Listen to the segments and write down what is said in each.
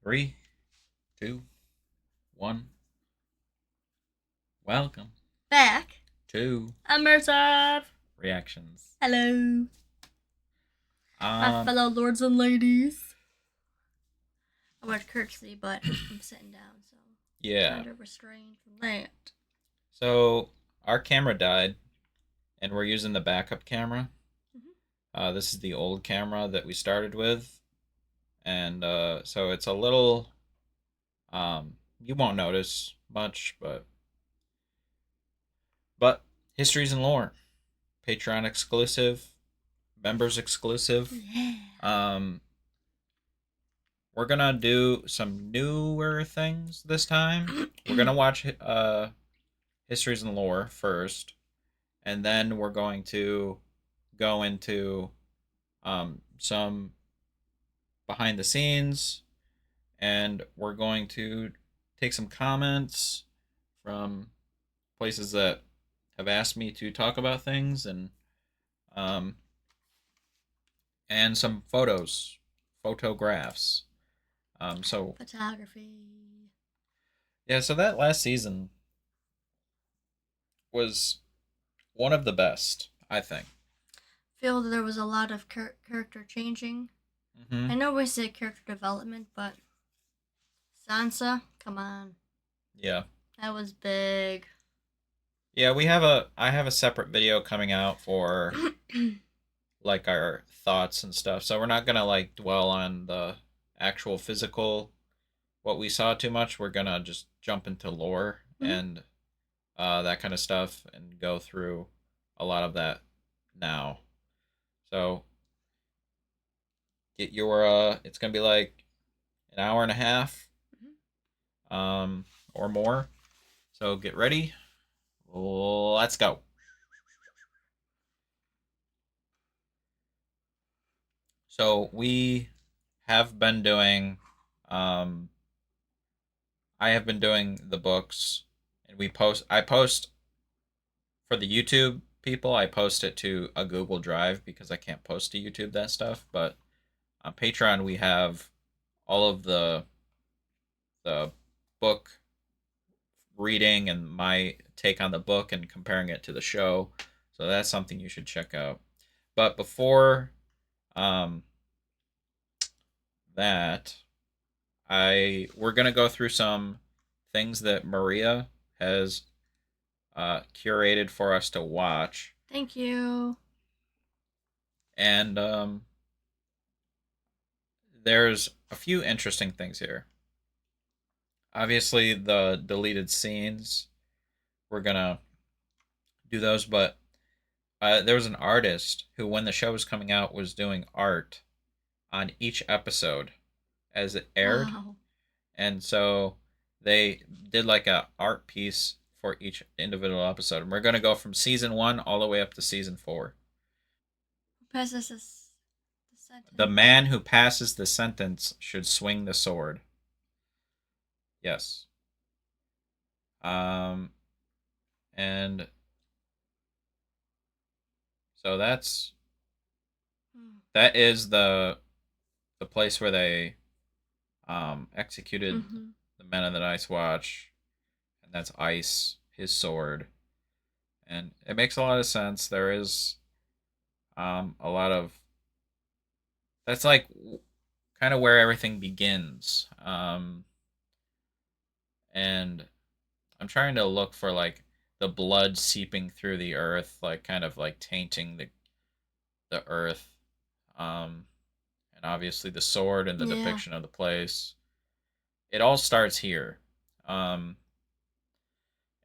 Three, two, one. Welcome Back. to Immersive. reactions. Hello, my Um, fellow lords and ladies. I would curtsy, but I'm sitting down, so yeah. trying to restrain from that. So our camera died, and we're using the backup camera. Mm-hmm. This is the old camera that we started with, and so it's a little. You won't notice much, but histories and lore, Patreon exclusive, members exclusive. Yeah. Um, we're gonna do some newer things this time. We're gonna watch histories and lore first, and then we're going to go into some behind the scenes, and we're going to take some comments from places that have asked me to talk about things, um, and some photographs. So Photography. yeah, so that last season was one of the best, I think. Feel that there was a lot of character changing. Hmm. I know we say character development, but Sansa, come on, Yeah. that was big. Yeah, I have a separate video coming out for like our thoughts and stuff. So we're not going to like dwell on the actual physical what we saw too much. We're going to just jump into lore Mm-hmm. and that kind of stuff and go through a lot of that now. So get your it's going to be like an hour and a half or more. So get ready. Let's go. So we have been doing um I have been doing the books, and I post for the YouTube people, I post it to a Google Drive because I can't post to YouTube that stuff, but on Patreon we have all of the book reading and my take on the book and comparing it to the show. So that's something you should check out. But before um that, I we're gonna go through some things that Maria has curated for us to watch, Thank you. and there's a few interesting things here. Obviously, the deleted scenes we're gonna do those, but there was an artist who, when the show was coming out, was doing art on each episode as it aired, Wow. and so they did like a art piece for each individual episode. And we're gonna go from season one all the way up to season four. Who passes this the The sentence? man who passes the sentence should swing the sword. Yes. Um, and so Hmm. that is the place where they executed Mm-hmm. the Men of the Night's Watch, and that's Ice, his sword, and it makes a lot of sense. There is a lot of that's like kind of where everything begins, and I'm trying to look for like the blood seeping through the earth, like kind of like tainting the earth, um, and obviously the sword and the Yeah. depiction of the place. It all starts here, um,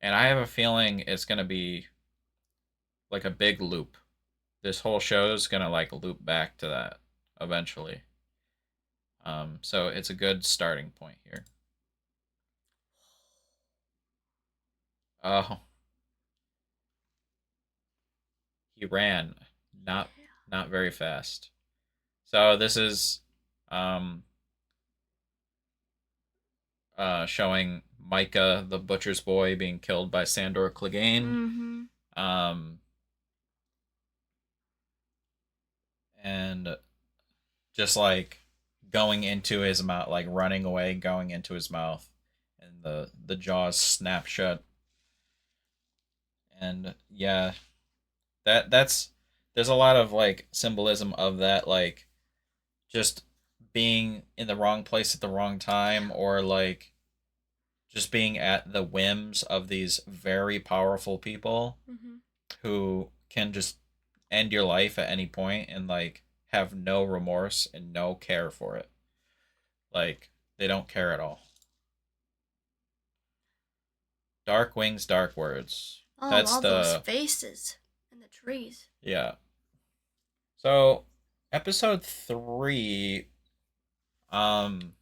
and I have a feeling it's gonna be like a big loop. This whole show is gonna like loop back to that eventually. So it's a good starting point here. Oh, he ran, not not very fast. So this is um, showing Micah, the butcher's boy, being killed by Sandor Clegane. Mm-hmm. Um, and just like going into his mouth, like running away, going into his mouth, and the jaws snap shut. And yeah, that's there's a lot of like symbolism of that, like just being in the wrong place at the wrong time, or like just being at the whims of these very powerful people Mhm. who can just end your life at any point and like have no remorse and no care for it. Like they don't care at all. Dark wings, dark words. Oh, That's all those the faces in the trees. yeah. So episode 3, um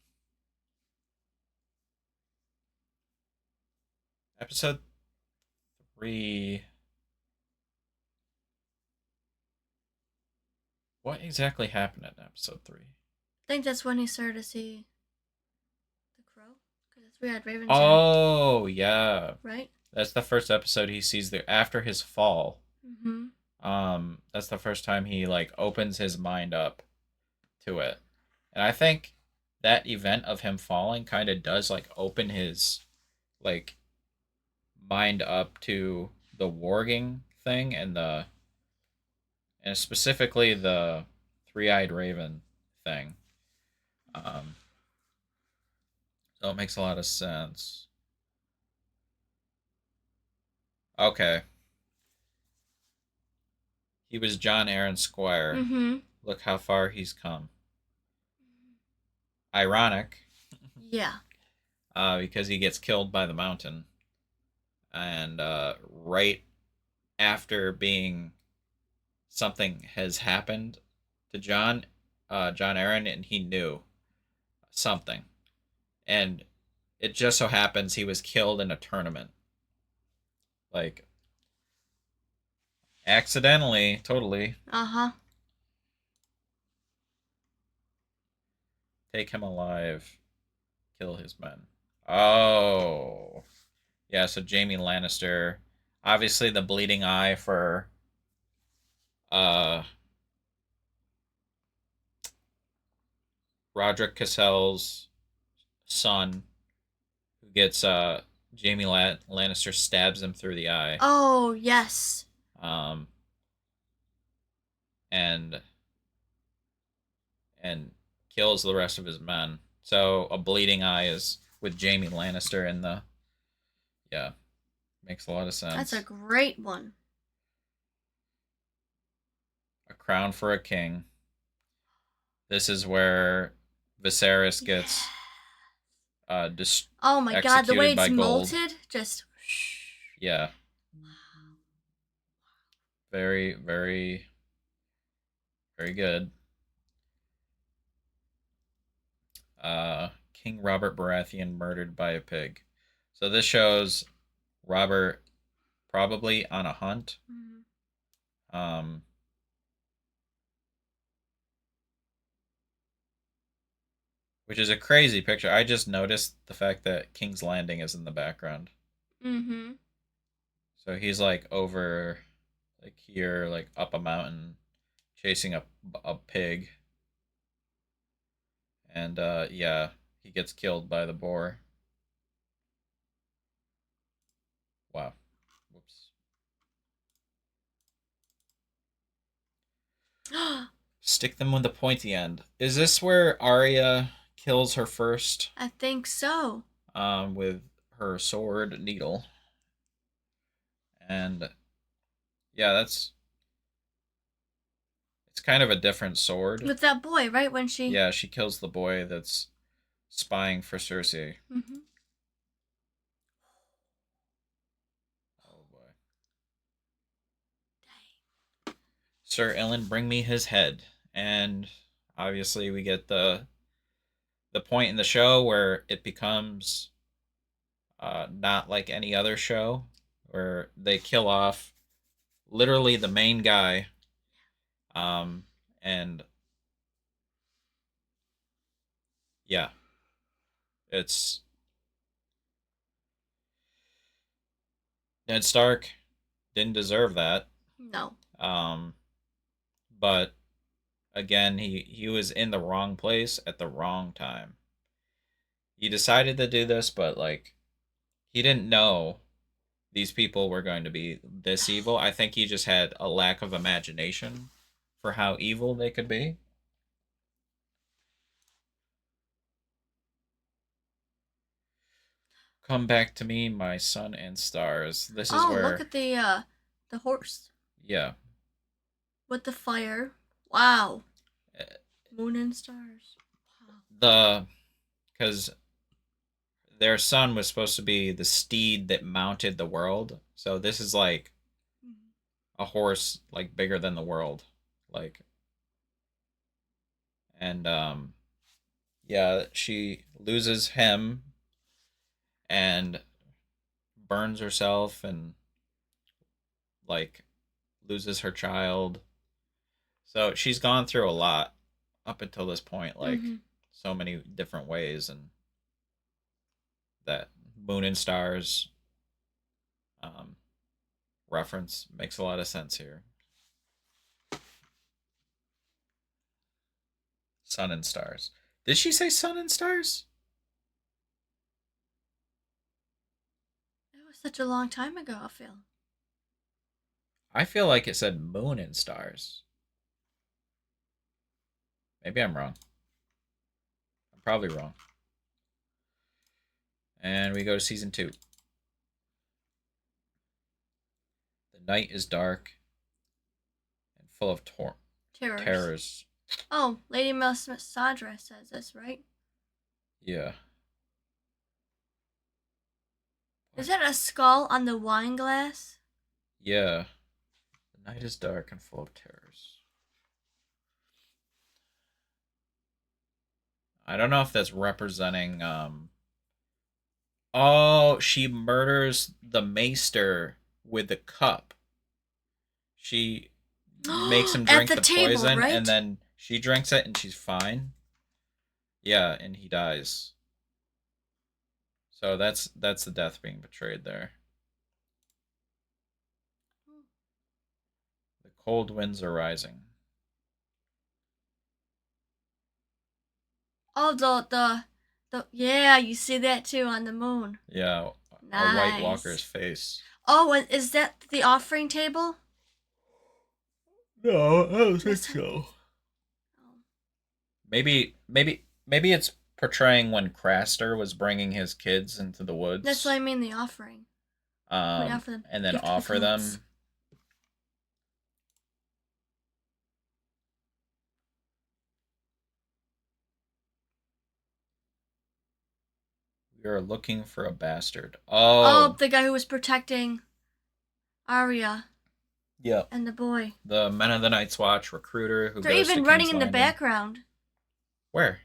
episode 3, what exactly happened in episode 3? I think that's when he started to see the crow, because the three-eyed ravens are Oh, yeah. right. That's the first episode he sees there after his fall. Mhm. That's the first time he like opens his mind up to it. And I think that event of him falling kind of does like open his like mind up to the warging thing and specifically the three-eyed raven thing. Um, so it makes a lot of sense. Okay, he was John Aaron Squire. Mhm. Look how far he's come. Ironic, Yeah. because he gets killed by the mountain, and right after being something has happened to John Aaron, and he knew something, and it just so happens he was killed in a tournament, like accidentally, totally. Uh huh. Take him alive, kill his men. Oh, yeah. So Jamie Lannister, obviously the bleeding eye for uh Roderick Cassell's son, who gets Jamie Lannister stabs him through the eye, Oh yes. um, and and kills the rest of his men. So a bleeding eye is with Jamie Lannister in the yeah, makes a lot of That's a sense. great one. A crown for a king. This is where Viserys Yeah. gets Oh my god, the way executed it's by gold. molted, just. Yeah, very, very, very good. King Robert Baratheon murdered by a pig. So this shows Robert probably on a hunt. Mhm. Um, which is a crazy picture. I just noticed the fact that King's Landing is in the background. Mhm. So he's like over, like here, like up a mountain, chasing a pig, and yeah, he gets killed by the boar. Wow. Whoops. Stick them with the pointy end. Is this where Arya kills her first? I think so. With her sword needle, and yeah, that's it's kind of a different sword. With that boy, right when she. Yeah, she kills the boy that's spying for Cersei. Mhm. Oh boy. Sir Ellen, bring me his head. And obviously we get the point in the show where it becomes not like any other show, where they kill off literally the main guy, um, and yeah, it's Ned Stark didn't deserve that, No. um, but again, he was in the wrong place at the wrong time. He decided to do this, but like he didn't know these people were going to be this evil. I think he just had a lack of imagination for how evil they could be. Come back to me, my sun and stars. This is Oh, look where, at the horse yeah, with the fire. Wow. uh, Moon and stars. Wow. the because their son was supposed to be the steed that mounted the world. So this is like Mhm. a horse like bigger than the world, like and yeah, she loses him and burns herself and like loses her child. So she's gone through a lot up until this point, like Mhm. so many different ways, and that Moon and Stars um, reference makes a lot of sense here. Sun and Stars. Did she say Sun and Stars? It was such a long time ago. I feel. I feel like it said Moon and Stars. Maybe I'm wrong. I'm probably wrong. And we go to season 2. The night is dark and full of Terrors. terrors. Oh, Lady Melisandre says this, right? Yeah. Is What? that a skull on the wine glass? Yeah. The night is dark and full of terrors. I don't know if that's representing. Oh, she murders the maester with the cup. She makes him At drink the the table, poison, and right? then she drinks it, and she's fine. Yeah, and he dies. So that's the death being betrayed there. The cold winds are rising. Oh, the yeah, you see that too on the moon. Yeah, a White Walker's Nice. face. Oh, and is that the offering table? No, I don't think Yes. so. Oh. Maybe it's portraying when Craster was bringing his kids into the That's what woods, I mean. The offering. When offer the and then gift of the offer gods. them. We are looking for a bastard. Oh, Oh, the guy who was protecting Arya yep. and the boy. The Men of the Night's Watch recruiter who They're goes to even running King's in the Landing. background. Where?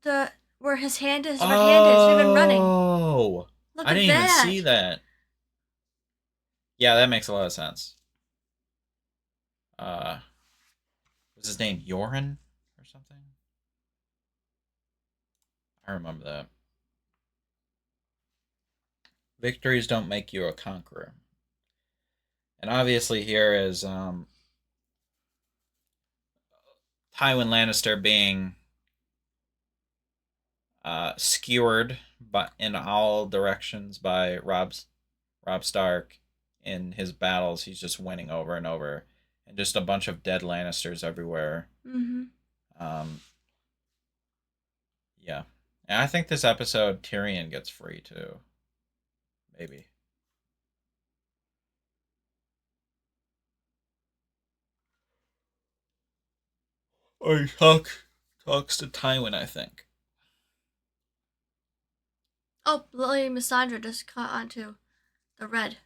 The where his hand is, red hand is. They've been running. Oh, Look I at didn't even that. see that. Yeah, that makes a lot of sense. Uh, was his name Yoren or something? I remember that. Victories don't make you a conqueror. And obviously here is Tywin Lannister being skewered but in all directions by Rob Stark in his battles. He's just winning over and over, and just a bunch of dead Lannisters everywhere. Mhm. Um, yeah, and I think this episode Tyrion gets free too. Maybe. Or he talks to Tywin. I think Oh, Lily Missandra just caught onto the red.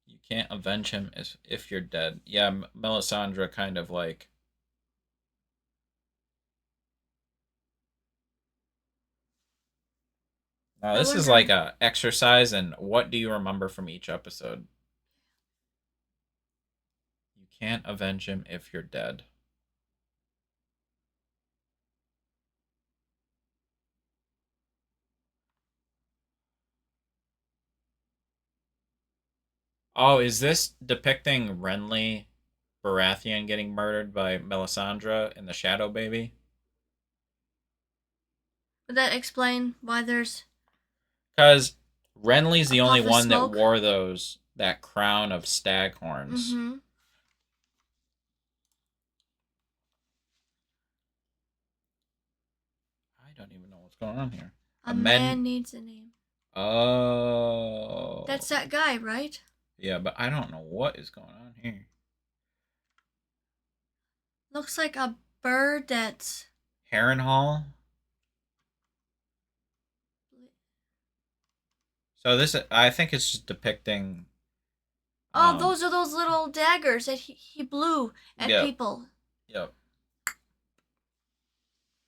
you can't avenge him if you're dead. Yeah, Melisandre kind of like. Now I this is wonder. like a exercise in what do you remember from each episode. You can't avenge him if you're dead. Oh, is this depicting Renly Baratheon getting murdered by Melisandre and the Shadow Baby. Would that explain why there's Because Renly's a the only puff of one that smoke? wore that crown of stag horns. Mm-hmm. I don't even know what's going on here. A A men. man needs a name. Oh. That's that guy, right? Yeah, but I don't know what is going on here. Looks like a bird that's. Harrenhal. So this, I think it's just depicting. Oh, Um. those are those little daggers that he blew at Yep. people. Yep.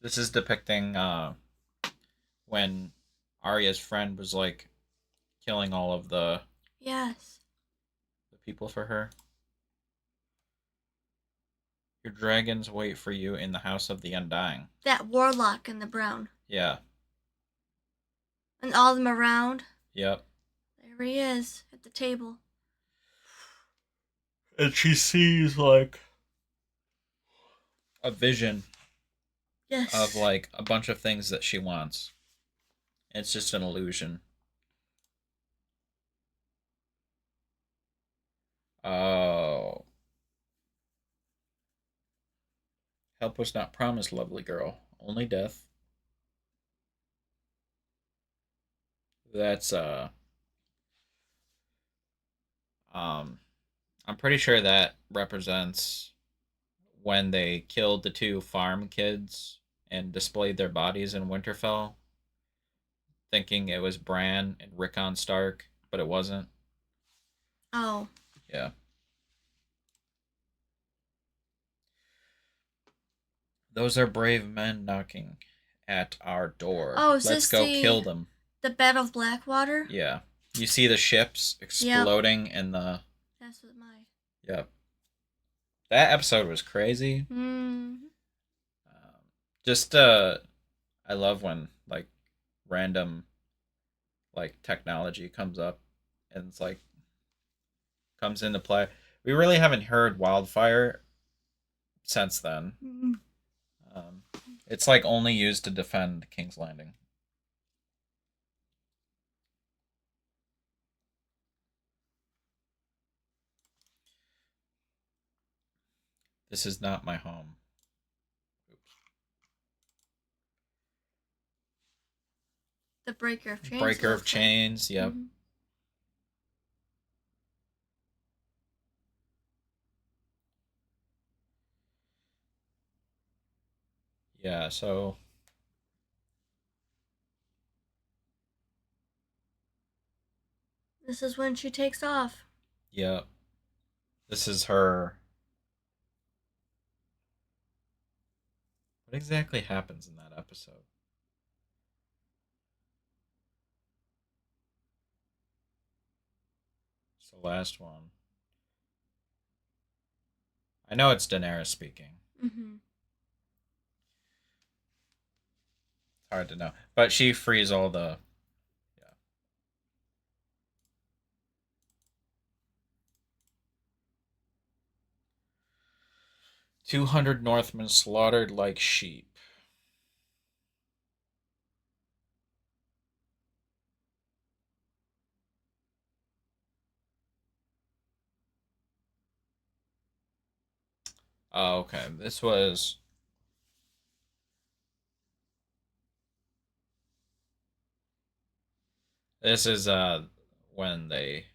This is depicting when Arya's friend was like killing all of Yes. the people for her. Your dragons wait for you in the house of the undying. That warlock in the brown. Yeah. And all of them around. Yep. There he is at the table. And she sees like a vision of Yes. like a bunch of things that she wants. It's just an illusion. Oh. Help was not promised, lovely girl. Only death. That's um I'm pretty sure that represents when they killed the two farm kids and displayed their bodies in Winterfell, thinking it was Bran and Rickon Stark, but it wasn't. Oh. Yeah. Those are brave men knocking at our door. Oh, is Let's this go the kill them. Battle of Blackwater? Yeah. You see the ships Yep. exploding in the. That's what my. Yep. That episode was crazy. Hmm. Just I love when like random like technology comes up and it's like comes into play. We really haven't heard Wildfire since then. Mm-hmm. Um, it's like only used to defend King's Landing. This is not my home. Oops. The Breaker of Chains. Breaker of Chains. Like. Yep. Mm-hmm. Yeah. So This is when she takes off. yep. This is her. What exactly happens in that episode? It's the last one. I know it's Daenerys speaking. Mm-hmm. It's hard to know, but she frees all the. Yeah. 200 Northmen slaughtered like sheep. Oh, okay. This is when they.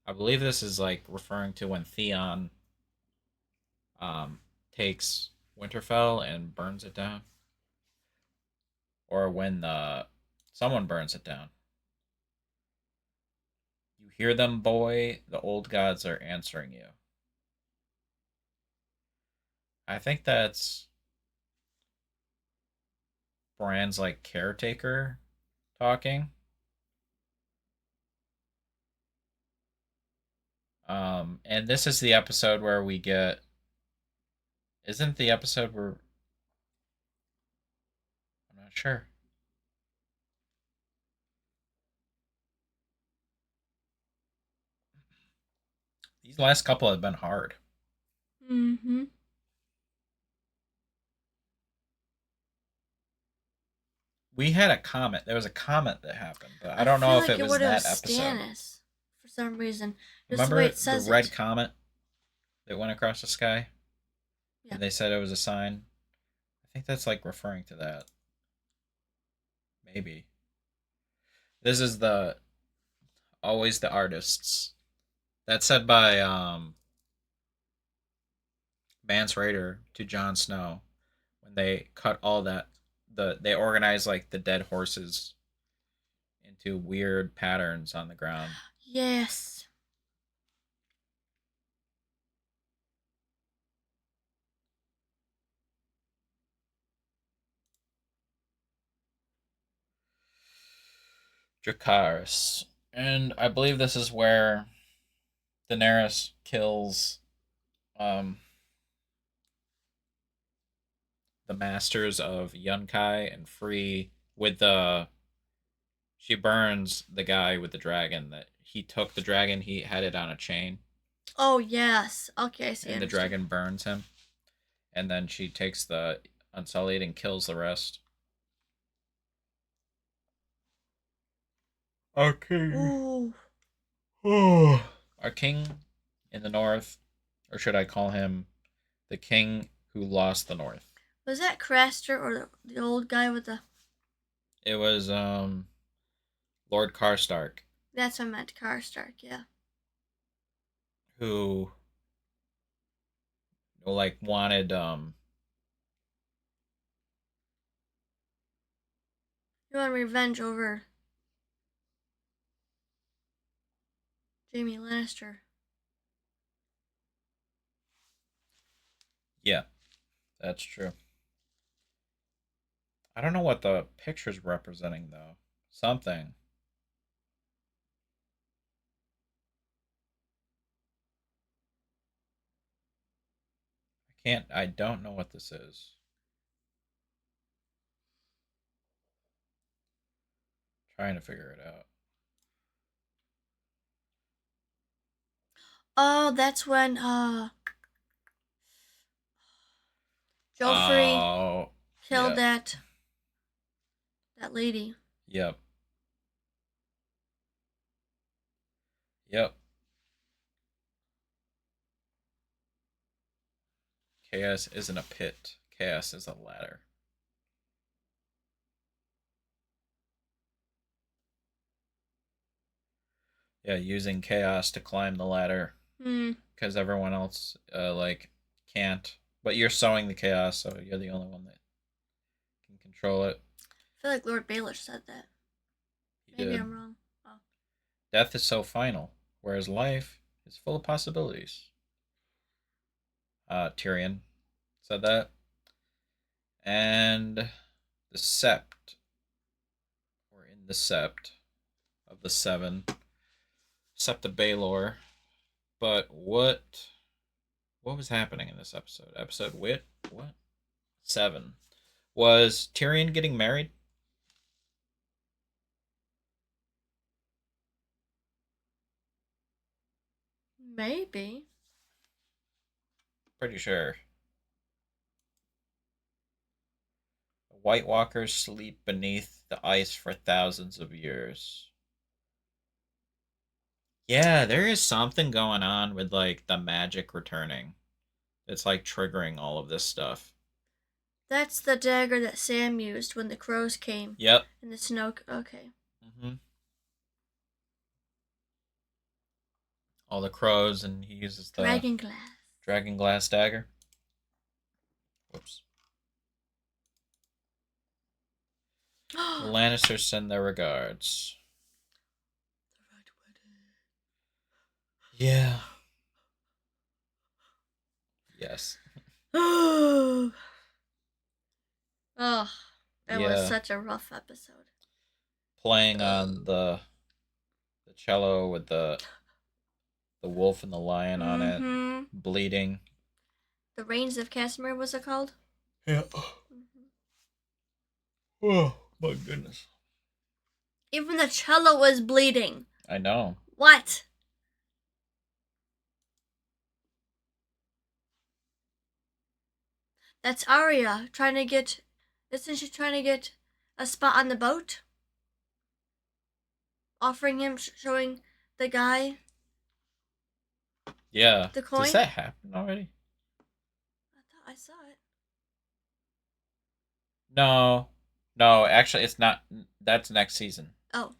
I believe this is like referring to when Theon um takes Winterfell and burns it down, or when the someone burns it down. You hear them, boy. The old gods are answering you. I think that's Bran's like caretaker talking. And this is the episode where we get. Isn't the episode where I'm not sure. These last couple have been hard. Mm-hmm. We had a comet. There was a comet that happened, but I I don't know feel if like it it was would have that episode. Stannis for some reason. Just the way Remember it the says red it. comet that went across the sky? Yeah. And they said it was a sign? I think that's like referring to that. Maybe. This is the always the artists. That's said by Mance Rayder to Jon Snow when they cut all that they organized like the dead horses into weird patterns on the ground. Yes. Dracarys. And I believe this is where Daenerys kills um, the masters of Yunkai and Free with the she burns the guy with the dragon that he took the dragon, he had it on a chain Oh yes. Okay, I see. I and the understand. dragon burns him and then she takes the Unsullied and kills the rest. Okay. Ooh. Oh. Our king in the north, or should I call him the king who lost the north? Was that Craster or the old guy with the? It was Lord Karstark That's what I meant. Karstark. Yeah. who like wanted You want revenge over Jaime Lannister. yeah, that's true. I don't know what the picture's representing though. Something. I don't know what this is. Trying to figure it out. Oh, that's when Joffrey Oh, killed yep, that lady. yep, yep. Chaos isn't a pit. Chaos is a ladder. Yeah, using chaos to climb the ladder Hmm. because everyone else like can't. But you're sowing the chaos, so you're the only one that can control it. I feel like Lord Baelish said that. He Maybe did. I'm wrong. Oh. Death is so final, whereas life is full of possibilities. Tyrion said that, and the Sept, or in the Sept of the Seven, Sept of Baelor. But what was happening in this episode? Episode wit what 7 was Tyrion getting married? Maybe. Pretty sure. The White Walkers sleep beneath the ice for thousands of years. Yeah, there is something going on with like the magic returning. It's like triggering all of this stuff. That's the dagger that Sam used when the crows came Yep. in the snow. Okay. All the crows, and he uses the Dragon glass. dragon glass dagger. Whoops. The Lannisters send their regards. Yeah. Yes. Oh, that was Yeah. such a rough episode. Playing on the cello with the wolf and the lion on it, Mm-hmm. bleeding. The Reigns of Casimir was it called? Yeah. Mm-hmm. Oh my goodness. Even the cello was bleeding. I know. What? That's Arya trying to get. Isn't she trying to get a spot on the boat? Offering him, showing the guy Yeah. the Does coin. that happen already? I thought I saw it. No. No, actually, it's not. That's next season. Oh.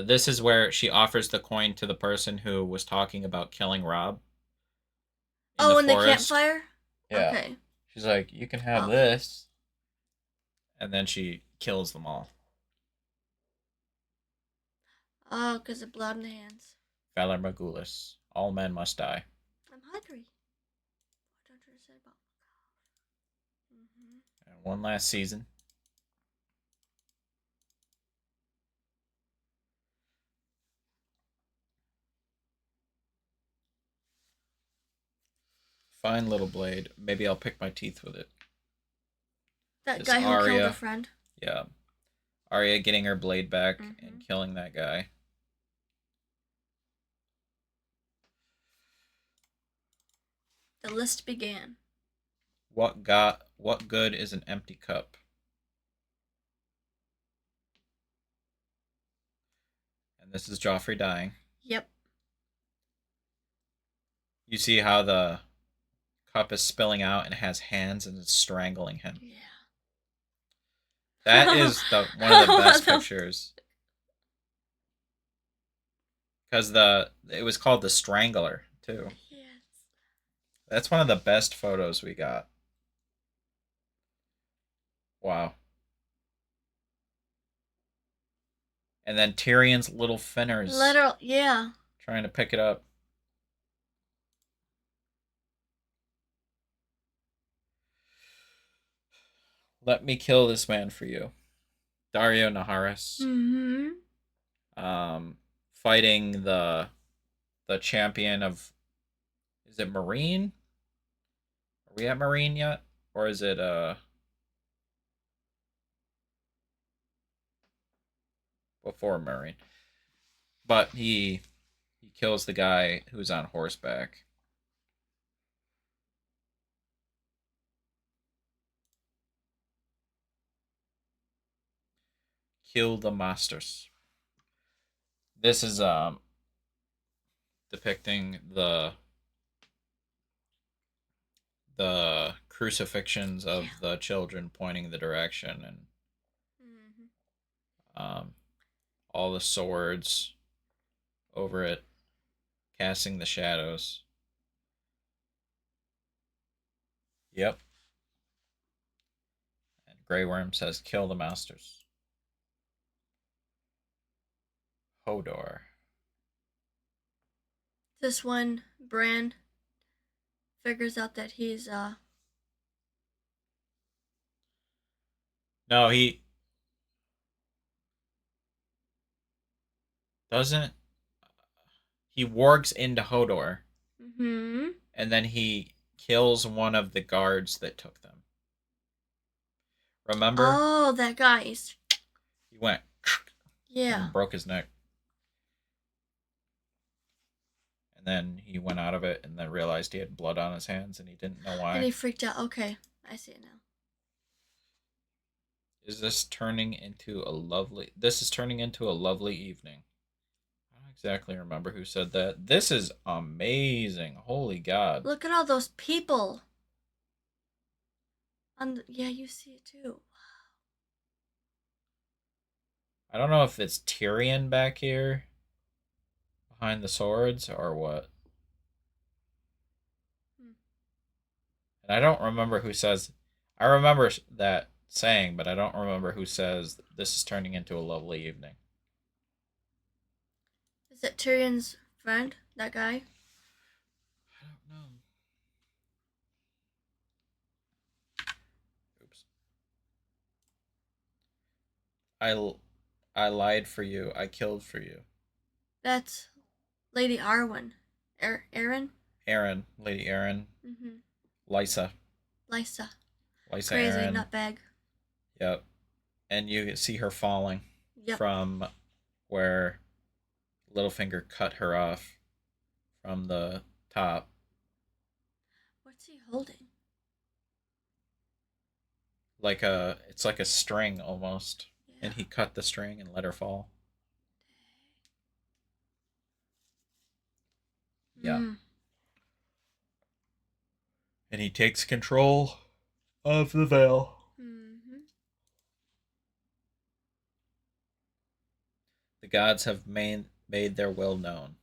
This is where she offers the coin to the person who was talking about killing Rob in the Oh, in the forest. campfire. Yeah. Okay. She's like, you can have Oh. this. And then she kills them all. Oh, because of blood in the hands. Valor Magulis. All men must die. I'm hungry. What don't you say about? Mm-hmm. And one last season. Fine little blade. Maybe I'll pick my teeth with it. That Is guy who killed a Arya. friend. Yeah. Arya getting her blade back and Mm-hmm. killing that guy. The list began. What good is an empty cup? And this is Joffrey dying. Yep. You see how the cup is spilling out and has hands and it's strangling him. Yeah. That is the one of the best pictures. Because it was called the Strangler too. Yes. That's one of the best photos we got. Wow. And then Tyrion's little finners Literal. Yeah. trying to pick it up. Let me kill this man for you. Dario Naharis. Mm-hmm. Fighting the champion of, is it Marine? Are we at Marine yet? Or is it before Marine? But he kills the guy who's on horseback. Kill the masters. This is depicting the crucifixions of Yeah. the children pointing the direction, and Mm-hmm. um, all the swords over it casting the shadows. Yep. And Grey Worm says, kill the masters. Hodor. This one, Bran figures out that he's No, he doesn't. He wargs into Hodor, Mm-hmm. and then he kills one of the guards that took them. Remember? Oh, that guy. He's, He went yeah. and broke his neck. And then he went out of it and then realized he had blood on his hands and he didn't know And why. he freaked out. Okay, I see it now. Is this turning into a lovely This is turning into a lovely evening. I don't exactly remember who said that. This is amazing. Holy God. Look at all those people. Yeah, you see it too. I don't know if it's Tyrion back here behind the swords or what. Hmm. And I don't remember who says. I remember that saying, but I don't remember who says this is turning into a lovely evening. Is it Tyrion's friend? That guy? I don't know. Oops. I I lied for you. I killed for you. That's Lady Arwen. Aaron? Aaron, Lady Aaron, Mm-hmm. Lysa, Lysa. Lysa Crazy Aaron. nutbag. Yep. And you see her falling Yep. from where Littlefinger cut her off from the top. What's he holding? it's like a string almost, Yeah. and he cut the string and let her fall. Yeah, Mm. and he takes control of the veil. Mm-hmm. The gods have made their will known.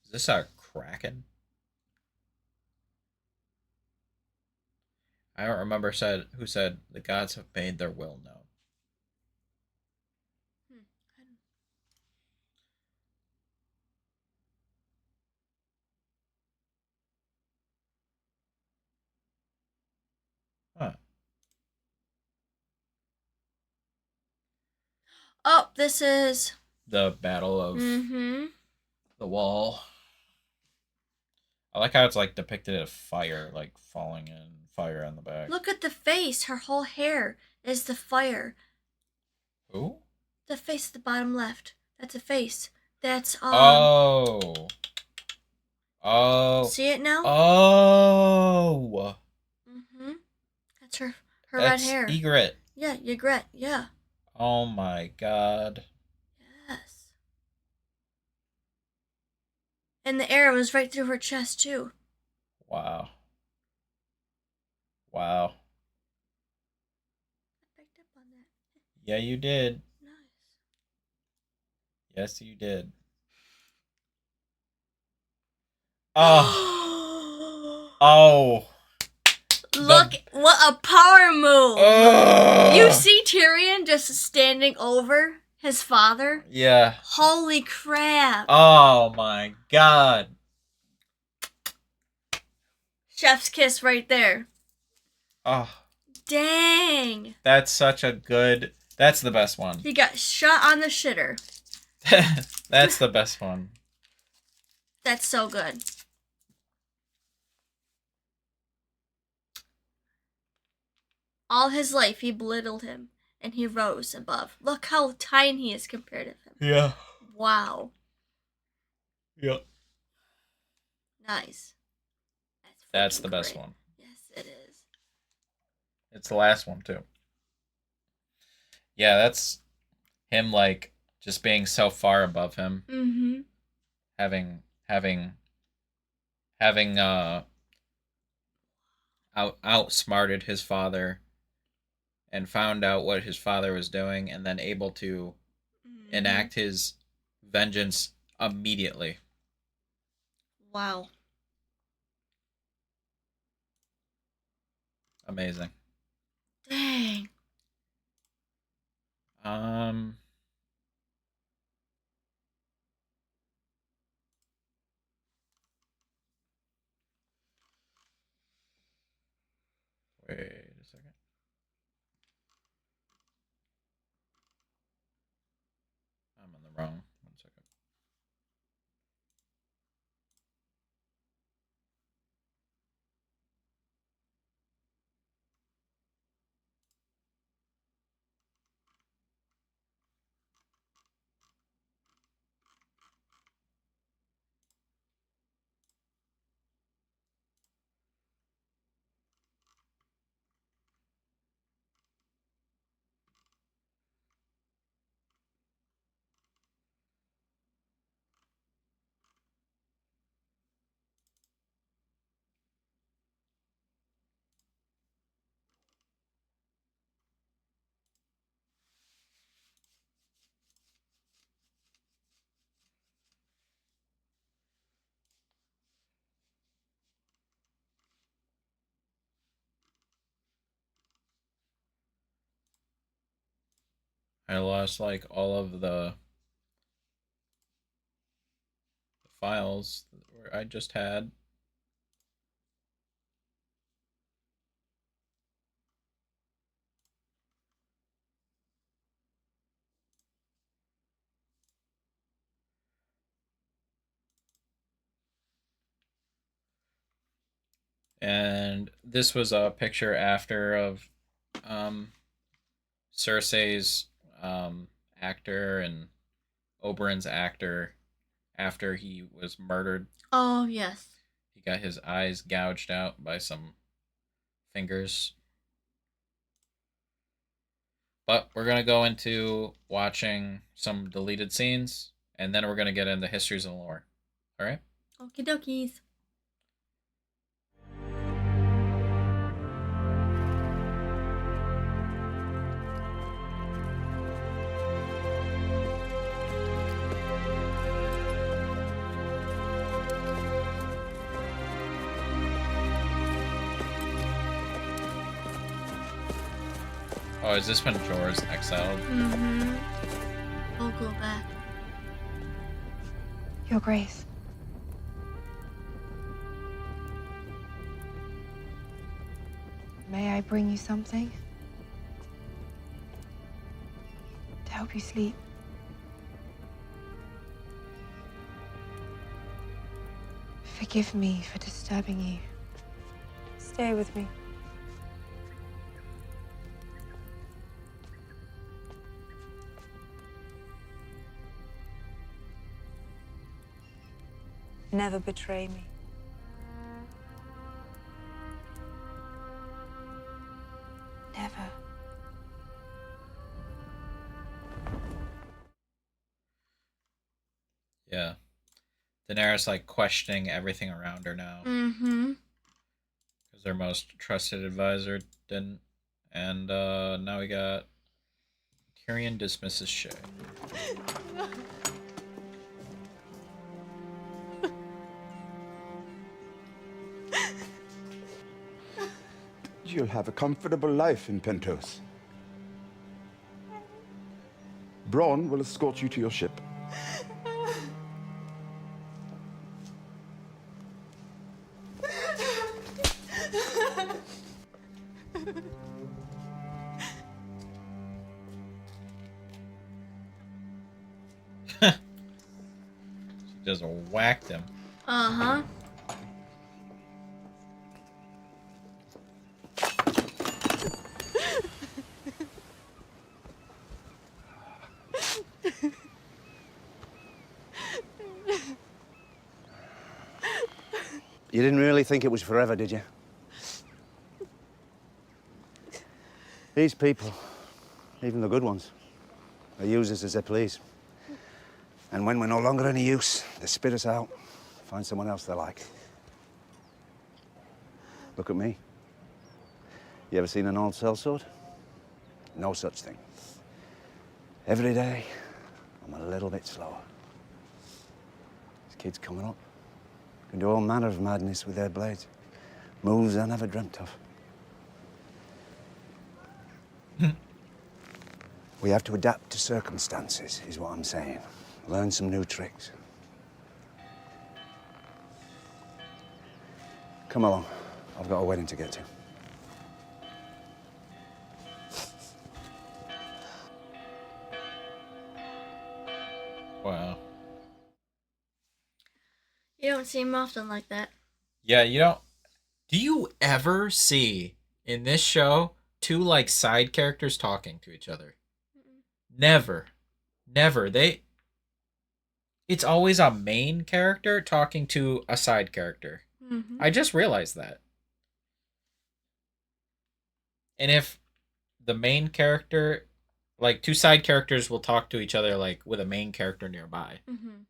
Is this a kraken? I don't remember said who said the gods have made their will known. Hmm. Huh. Oh, this is. The battle of Mm-hmm. the wall. I like how it's like depicted as fire, like falling in fire on the back. Look at the face. Her whole hair is the fire. Who? The face at the bottom left. That's a face. That's Oh. Oh. See it now? Oh. Mm-hmm. That's her red That's hair. Egret. Yeah, Ygritte. Yeah. Oh my god. Yes. And the arrow was right through her chest too. Wow. Wow. I picked up on that. Yeah, you did. Nice. Yes, you did. Oh. Oh. The. Look, what a power move! You Ugh. see Tyrion just standing over his father? Yeah. Holy crap! Oh my god. Chef's kiss right there. Oh. Dang! That's such a good. That's the best one. He got shot on the shitter. That's the best one. That's so good. All his life he belittled him, and he rose above. Look how tiny he is compared to him. Yeah. Wow. Yep. Nice. That's Freaking the best great. one. Yes, it is. It's the last one too. Yeah, that's him like just being so far above him, Mm-hmm. having having having outsmarted his father and found out what his father was doing and then able to Mm-hmm. enact his vengeance immediately. Wow. Amazing. Dang. Um Wait a second. I'm on the wrong. One second. I lost like all of the files where I just had. And this was a picture after of um, Cersei's actor and Oberyn's actor after he was murdered. Oh, yes. He got his eyes gouged out by some fingers. But we're gonna go into watching some deleted scenes, and then we're gonna get into histories and lore. All right. Okie dokies. Oh, is this when Jorah's exiled? Mm-hmm. We'll go back. Your Grace. May I bring you something? To help you sleep. Forgive me for disturbing you. Stay with me. Never betray me. Never. Yeah. Daenerys like questioning everything around her now Mm-hmm. because their most trusted advisor didn't, and now we got Tyrion dismisses Shay. You'll have a comfortable life in Pentos. Braun will escort you to your ship. She just whacked him. Uh-huh. You didn't really think it was forever, did you? These people, even the good ones, they use us as they please. And when we're no longer any use, they spit us out, find someone else they like. Look at me. You ever seen an old sellsword? No such thing. Every day, I'm a little bit slower. This kid's coming up. Can do all manner of madness with their blades. Moves I never dreamt of. We have to adapt to circumstances, is what I'm saying. Learn some new tricks. Come along. I've got a wedding to get to. Wow. You don't see him often like that. Yeah, you don't. Do you ever see in this show two like side characters talking to each other? Never. Never. It's always a main character talking to a side character. Mm-hmm. I just realized that. And if the main character, like two side characters will talk to each other like with a main character nearby. Mm-hmm.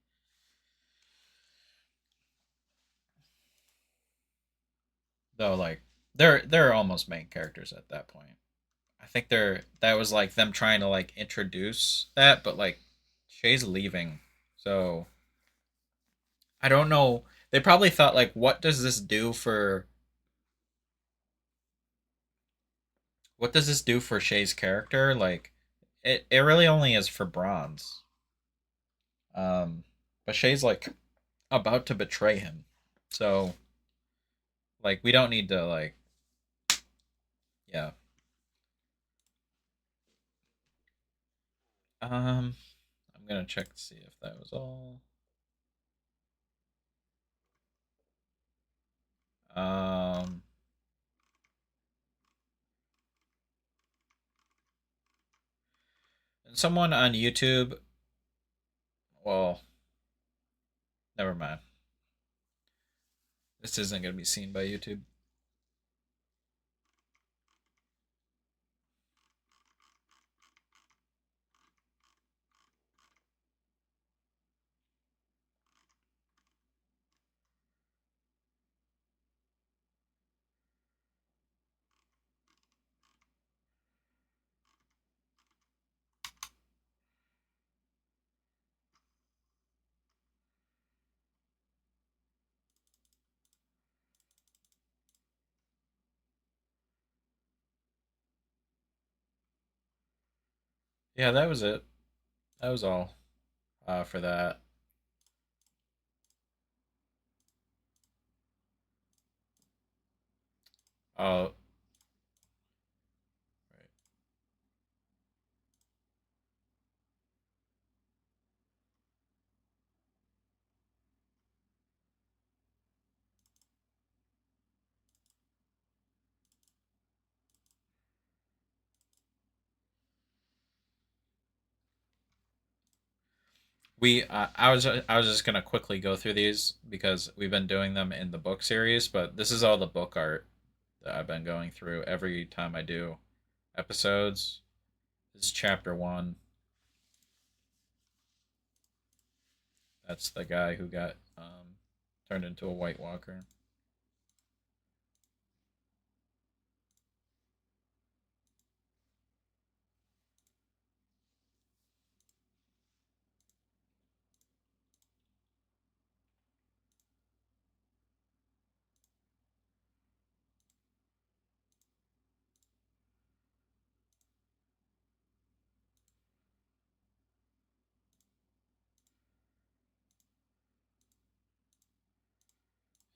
Though like they're almost main characters at that point. I think that was like them trying to like introduce that, but like Shay's leaving. So I don't know. They probably thought like what does this do for Shay's character? Like it really only is for Bronze. But Shay's like about to betray him. So like we don't need to like yeah. I'm gonna check to see if that was all. Um and someone on YouTube, well, never mind. This isn't going to be seen by YouTube. Yeah, that was it. That was all for that. Oh, right. I was just gonna quickly go through these because we've been doing them in the book series, but this is all the book art that I've been going through every time I do episodes. This is chapter one. That's the guy who got turned into a White Walker.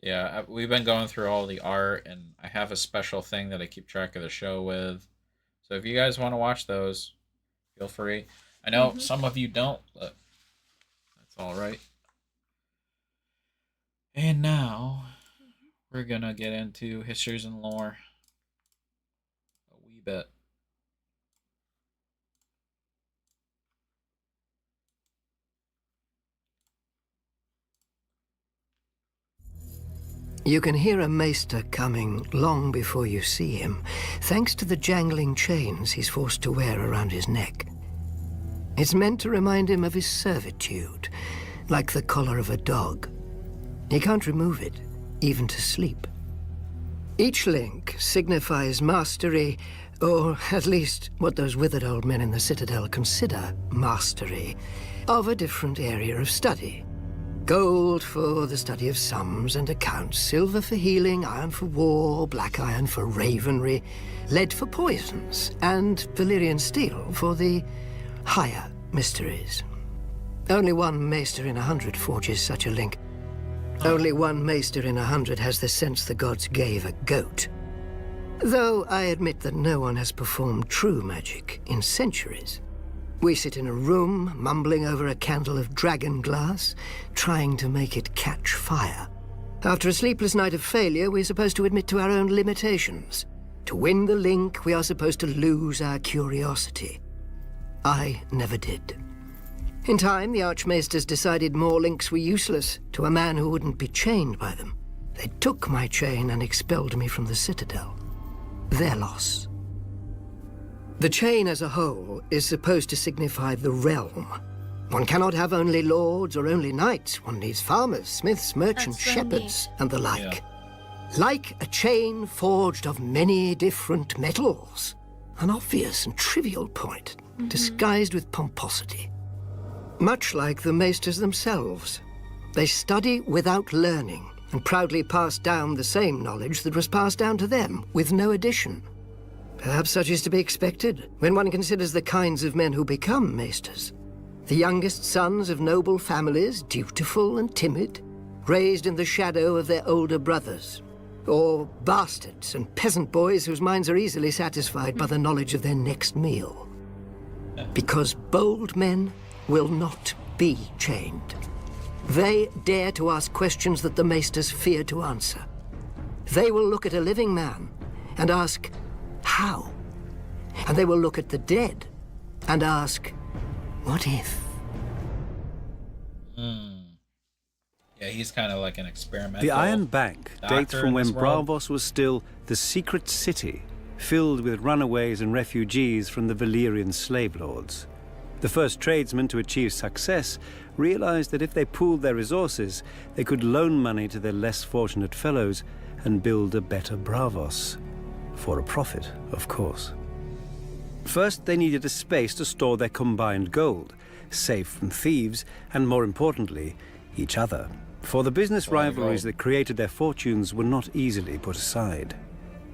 Yeah, we've been going through all the art, and I have a special thing that I keep track of the show with. So if you guys want to watch those, feel free. I know Mm-hmm. some of you don't, but that's all right. And now we're gonna get into histories and lore a wee bit. You can hear a maester coming long before you see him, thanks to the jangling chains he's forced to wear around his neck. It's meant to remind him of his servitude, like the collar of a dog. He can't remove it, even to sleep. Each link signifies mastery, or at least what those withered old men in the Citadel consider mastery, of a different area of study. Gold for the study of sums and accounts, silver for healing, iron for war, black iron for ravenry, lead for poisons, and Valyrian steel for the higher mysteries. Only one maester in 100 forges such a link. Only one maester in 100 has the sense the gods gave a goat. Though I admit that no one has performed true magic in centuries. We sit in a room, mumbling over a candle of dragon glass, trying to make it catch fire. After a sleepless night of failure, we're supposed to admit to our own limitations. To win the link, we are supposed to lose our curiosity. I never did. In time, the Archmaesters decided more links were useless to a man who wouldn't be chained by them. They took my chain and expelled me from the Citadel. Their loss. The chain as a whole is supposed to signify the realm. One cannot have only lords or only knights. One needs farmers, smiths, merchants, That's so shepherds, and the like. Yeah. Like a chain forged of many different metals. An obvious and trivial point, disguised with pomposity. Much like the maesters themselves. They study without learning, and proudly pass down the same knowledge that was passed down to them, with no addition. Perhaps such is to be expected, when one considers the kinds of men who become maesters. The youngest sons of noble families, dutiful and timid, raised in the shadow of their older brothers. Or bastards and peasant boys whose minds are easily satisfied by the knowledge of their next meal. Because bold men will not be chained. They dare to ask questions that the maesters fear to answer. They will look at a living man and ask, how? And they will look at the dead and ask, what if? Yeah, he's kind of like an experimental. The Iron Bank dates doctor from in when this world. Braavos was still the secret city, filled with runaways and refugees from the Valyrian slave lords. The first tradesmen to achieve success realized that if they pooled their resources, they could loan money to their less fortunate fellows and build a better Braavos. For a profit, of course. First, they needed a space to store their combined gold, safe from thieves, and more importantly, each other. For the business rivalries that created their fortunes were not easily put aside.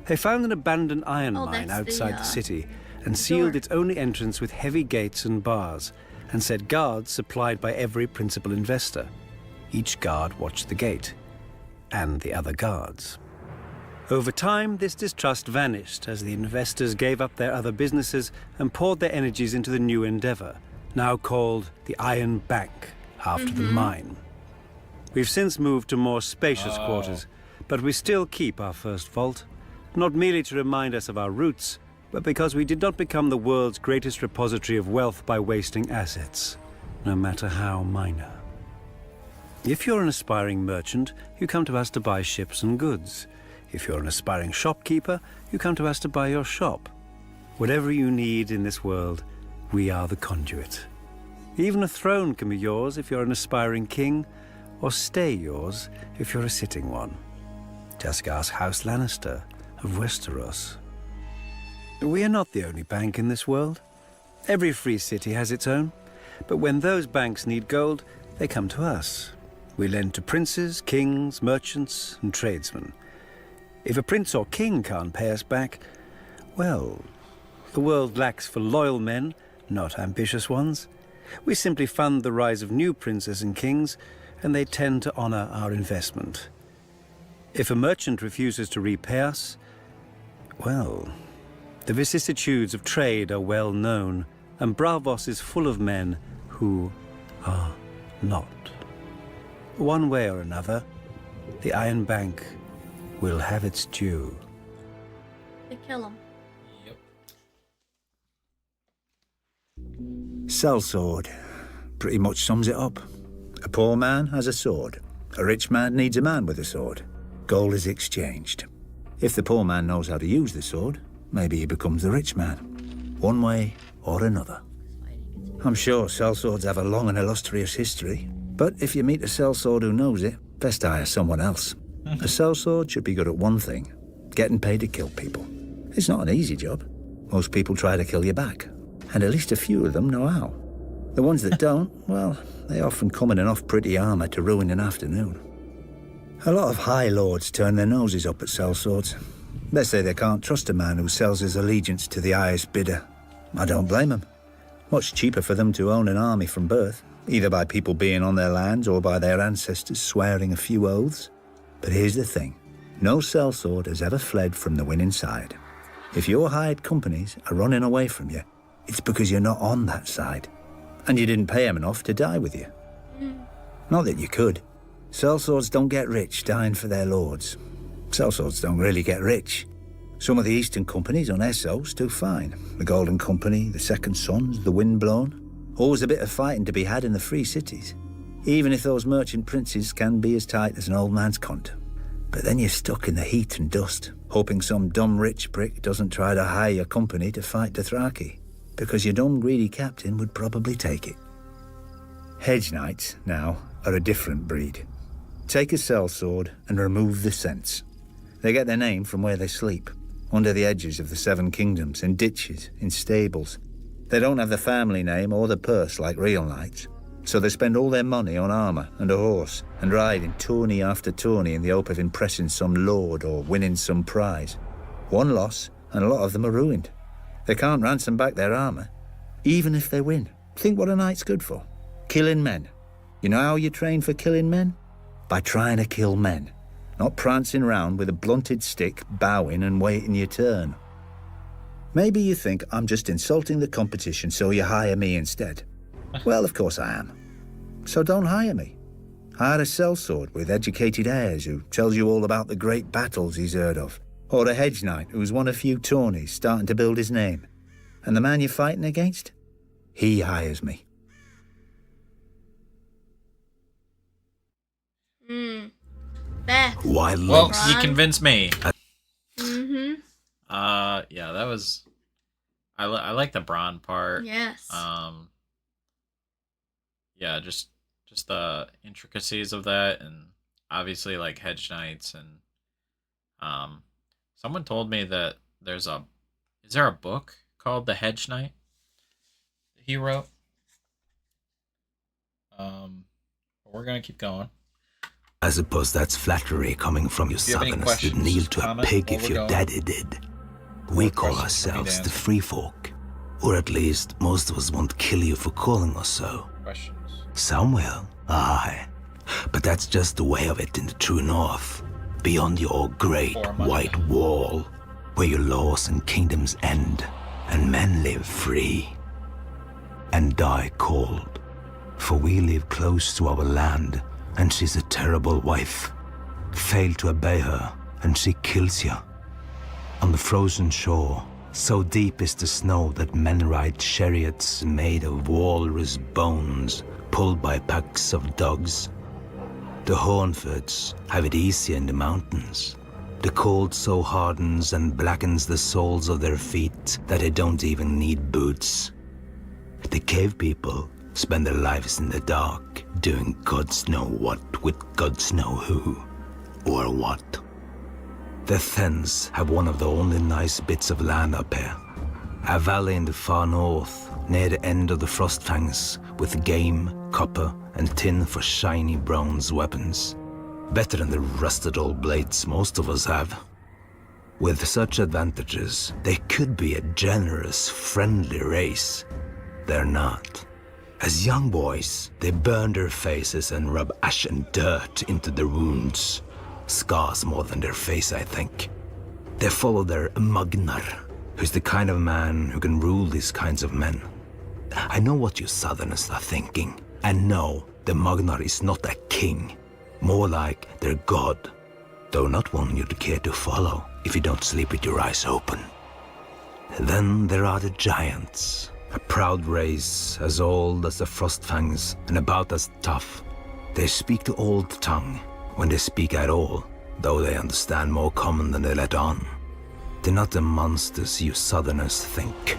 They found an abandoned iron mine outside the city and sealed its only entrance with heavy gates and bars, and set guards supplied by every principal investor. Each guard watched the gate, and the other guards. Over time, this distrust vanished as the investors gave up their other businesses and poured their energies into the new endeavor, now called the Iron Bank, after the mine. We've since moved to more spacious quarters, but we still keep our first vault, not merely to remind us of our roots, but because we did not become the world's greatest repository of wealth by wasting assets, no matter how minor. If you're an aspiring merchant, you come to us to buy ships and goods. If you're an aspiring shopkeeper, you come to us to buy your shop. Whatever you need in this world, we are the conduit. Even a throne can be yours if you're an aspiring king, or stay yours if you're a sitting one. Just ask House Lannister of Westeros. We are not the only bank in this world. Every free city has its own, but when those banks need gold, they come to us. We lend to princes, kings, merchants, and tradesmen. If a prince or king can't pay us back, well, the world lacks for loyal men, not ambitious ones. We simply fund the rise of new princes and kings, and they tend to honor our investment. If a merchant refuses to repay us, well, the vicissitudes of trade are well known, and Braavos is full of men who are not. One way or another, the Iron Bank will have its due. They kill him. Yep. Sellsword pretty much sums it up. A poor man has a sword. A rich man needs a man with a sword. Gold is exchanged. If the poor man knows how to use the sword, maybe he becomes the rich man. One way or another. I'm sure sellswords have a long and illustrious history, but if you meet a sellsword who knows it, best hire someone else. A sellsword should be good at one thing: getting paid to kill people. It's not an easy job. Most people try to kill you back, and at least a few of them know how. The ones that don't, well, they often come in enough pretty armour to ruin an afternoon. A lot of high lords turn their noses up at sellswords. They say they can't trust a man who sells his allegiance to the highest bidder. I don't blame them. Much cheaper for them to own an army from birth, either by people being on their lands or by their ancestors swearing a few oaths. But here's the thing. No sellsword has ever fled from the winning side. If your hired companies are running away from you, it's because you're not on that side. And you didn't pay them enough to die with you. Not that you could. Sellswords don't get rich dying for their lords. Sellswords don't really get rich. Some of the Eastern companies on Essos do fine. The Golden Company, the Second Sons, the Windblown. Always a bit of fighting to be had in the free cities. Even if those merchant princes can be as tight as an old man's cunt. But then you're stuck in the heat and dust, hoping some dumb rich prick doesn't try to hire your company to fight Dothraki, because your dumb greedy captain would probably take it. Hedge knights, now, are a different breed. Take a sellsword and remove the sense. They get their name from where they sleep, under the edges of the Seven Kingdoms, in ditches, in stables. They don't have the family name or the purse like real knights, so they spend all their money on armour and a horse, and ride in tourney after tourney in the hope of impressing some lord or winning some prize. One loss, and a lot of them are ruined. They can't ransom back their armour, even if they win. Think what a knight's good for. Killing men. You know how you train for killing men? By trying to kill men. Not prancing round with a blunted stick, bowing and waiting your turn. Maybe you think I'm just insulting the competition so you hire me instead. Well, of course I am. So don't hire me. Hire a sellsword with educated heirs who tells you all about the great battles he's heard of. Or a hedge knight who's won a few tourneys starting to build his name. And the man you're fighting against? He hires me. Beth. Wild Well, lynx. you convinced me. Mm-hmm. Yeah, that was. I like the Bronn part. Yes. Yeah, just the intricacies of that, and obviously like hedge knights, and someone told me that is there a book called The Hedge Knight that he wrote? But we're gonna keep going. I suppose that's flattery coming from you If you have any southerners who'd questions, kneel to a comment pig while if we're your going. daddy did. We call questions for me to ourselves the answer. free folk. Or at least, most of us won't kill you for calling us so. Questions. Some will, aye. But that's just the way of it in the true north. Beyond your great 4 months. white wall, where your laws and kingdoms end, and men live free. And die cold. For we live close to our land, and she's a terrible wife. Fail to obey her, and she kills you. On the frozen shore, so deep is the snow that men ride chariots made of walrus bones, pulled by packs of dogs. The Hornfords have it easier in the mountains. The cold so hardens and blackens the soles of their feet that they don't even need boots. The cave people spend their lives in the dark, doing God's know what with God's know who, or what. The Thens have one of the only nice bits of land up here. A valley in the far north, near the end of the Frostfangs, with game, copper, and tin for shiny bronze weapons. Better than the rusted old blades most of us have. With such advantages, they could be a generous, friendly race. They're not. As young boys, they burn their faces and rub ash and dirt into their wounds. Scars more than their face, I think. They follow their Magnar, who's the kind of man who can rule these kinds of men. I know what you Southerners are thinking, and no, the Magnar is not a king. More like their god, though not one you'd care to follow if you don't sleep with your eyes open. Then there are the Giants, a proud race as old as the Frostfangs and about as tough. They speak the old tongue, when they speak at all, though they understand more common than they let on. They're not the monsters you Southerners think.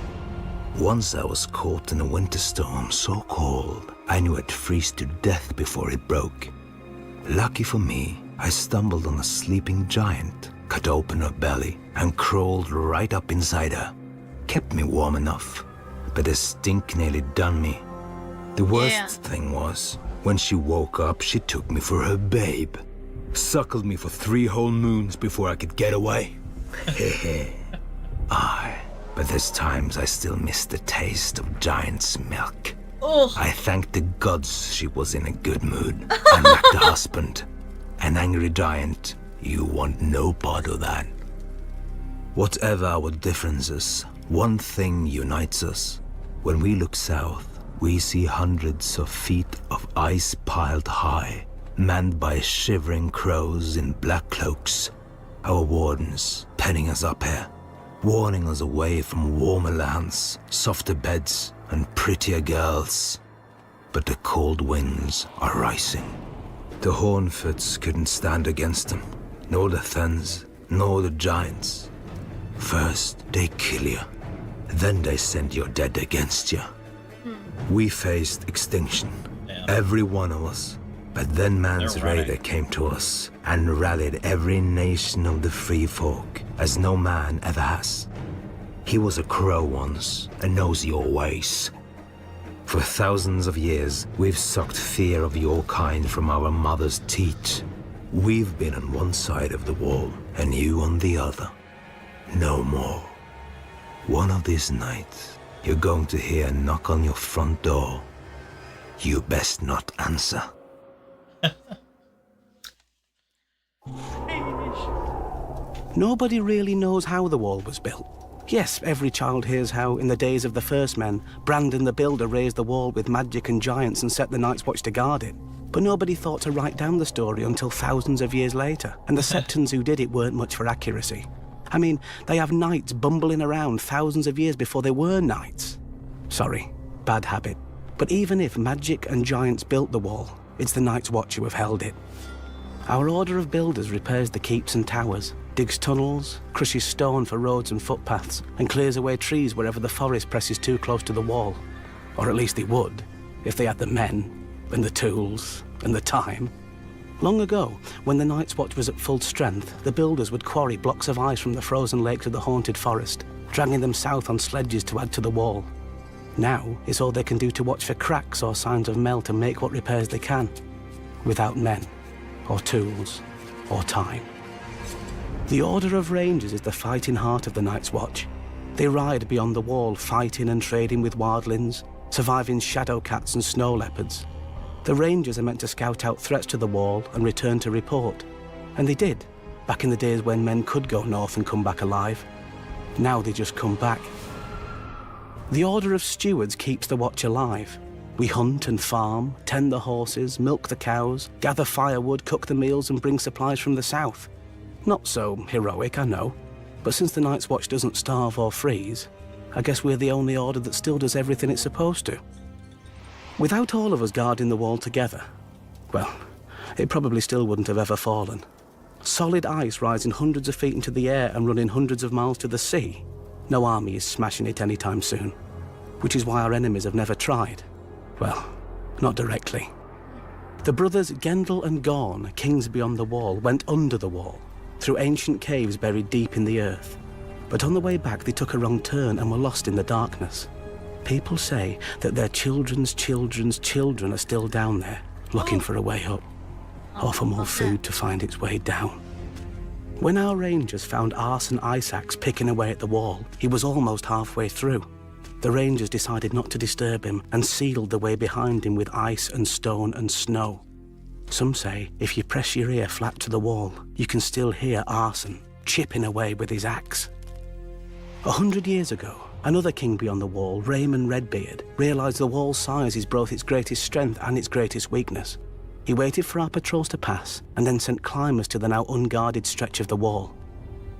Once I was caught in a winter storm so cold, I knew I'd freeze to death before it broke. Lucky for me, I stumbled on a sleeping giant, cut open her belly, and crawled right up inside her. Kept me warm enough, but the stink nearly done me. The worst thing was, when she woke up, she took me for her babe. Suckled me for 3 whole moons before I could get away. Aye, but there's times I still miss the taste of giant's milk. Oh. I thank the gods she was in a good mood. Unlike the husband, an angry giant, you want no part of that. Whatever our differences, one thing unites us. When we look south, we see hundreds of feet of ice piled high, manned by shivering crows in black cloaks. Our wardens penning us up here, warning us away from warmer lands, softer beds, and prettier girls. But the cold winds are rising. The Hornfords couldn't stand against them, nor the Thens, nor the Giants. First, they kill you, then they send your dead against you. We faced extinction, every one of us. But then man's raider came to us and rallied every nation of the free folk, as no man ever has. He was a crow once and knows your ways. For thousands of years, we've sucked fear of your kind from our mother's teat. We've been on one side of the wall and you on the other. No more. One of these nights, you're going to hear a knock on your front door. You best not answer. Nobody really knows how the wall was built. Yes, every child hears how, in the days of the first men, Brandon the Builder raised the wall with magic and giants and set the Night's Watch to guard it. But nobody thought to write down the story until thousands of years later, and the Septons who did it weren't much for accuracy. I mean, they have knights bumbling around thousands of years before they were knights. Sorry, bad habit. But even if magic and giants built the wall, it's the Night's Watch who have held it. Our order of builders repairs the keeps and towers, digs tunnels, crushes stone for roads and footpaths, and clears away trees wherever the forest presses too close to the wall. Or at least they would, if they had the men, and the tools, and the time. Long ago, when the Night's Watch was at full strength, the builders would quarry blocks of ice from the frozen lake to the haunted forest, dragging them south on sledges to add to the wall. Now, it's all they can do to watch for cracks or signs of melt and make what repairs they can, without men, or tools, or time. The Order of Rangers is the fighting heart of the Night's Watch. They ride beyond the wall, fighting and trading with wildlings, surviving shadow cats and snow leopards. The Rangers are meant to scout out threats to the wall and return to report. And they did, back in the days when men could go north and come back alive. Now they just come back. The Order of Stewards keeps the Watch alive. We hunt and farm, tend the horses, milk the cows, gather firewood, cook the meals and bring supplies from the south. Not so heroic, I know, but since the Night's Watch doesn't starve or freeze, I guess we're the only order that still does everything it's supposed to. Without all of us guarding the wall together, well, it probably still wouldn't have ever fallen. Solid ice rising hundreds of feet into the air and running hundreds of miles to the sea. No army is smashing it anytime soon, which is why our enemies have never tried. Well, not directly. The brothers Gendel and Gorn, kings beyond the wall, went under the wall, through ancient caves buried deep in the earth. But on the way back they took a wrong turn and were lost in the darkness. People say that their children's children's children are still down there, looking for a way up, or for more food to find its way down. When our rangers found Arson Isaac's picking away at the wall, he was almost halfway through. The rangers decided not to disturb him and sealed the way behind him with ice and stone and snow. Some say if you press your ear flat to the wall, you can still hear Arson chipping away with his axe. 100 years ago, another king beyond the wall, Raymond Redbeard, realised the wall's size is both its greatest strength and its greatest weakness. He waited for our patrols to pass and then sent climbers to the now unguarded stretch of the wall.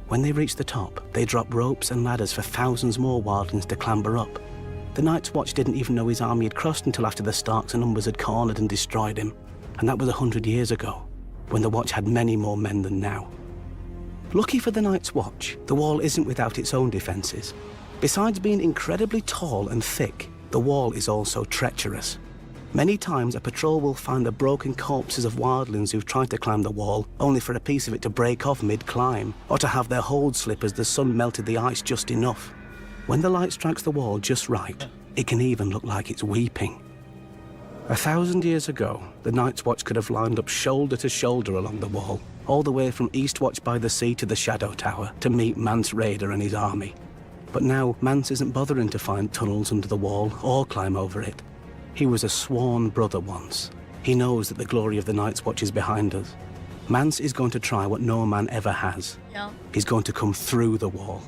When they reached the top, they dropped ropes and ladders for thousands more wildlings to clamber up. The Night's Watch didn't even know his army had crossed until after the Starks and Umbers had cornered and destroyed him. And that was 100 years ago, when the Watch had many more men than now. Lucky for the Night's Watch, the wall isn't without its own defences. Besides being incredibly tall and thick, the wall is also treacherous. Many times a patrol will find the broken corpses of wildlings who've tried to climb the wall, only for a piece of it to break off mid-climb, or to have their hold slip as the sun melted the ice just enough. When the light strikes the wall just right, it can even look like it's weeping. 1,000 years ago, the Night's Watch could have lined up shoulder to shoulder along the wall, all the way from Eastwatch by the Sea to the Shadow Tower, to meet Mance Rayder and his army. But now, Mance isn't bothering to find tunnels under the wall or climb over it. He was a sworn brother once. He knows that the glory of the Night's Watch is behind us. Mance is going to try what no man ever has. Yeah. He's going to come through the wall.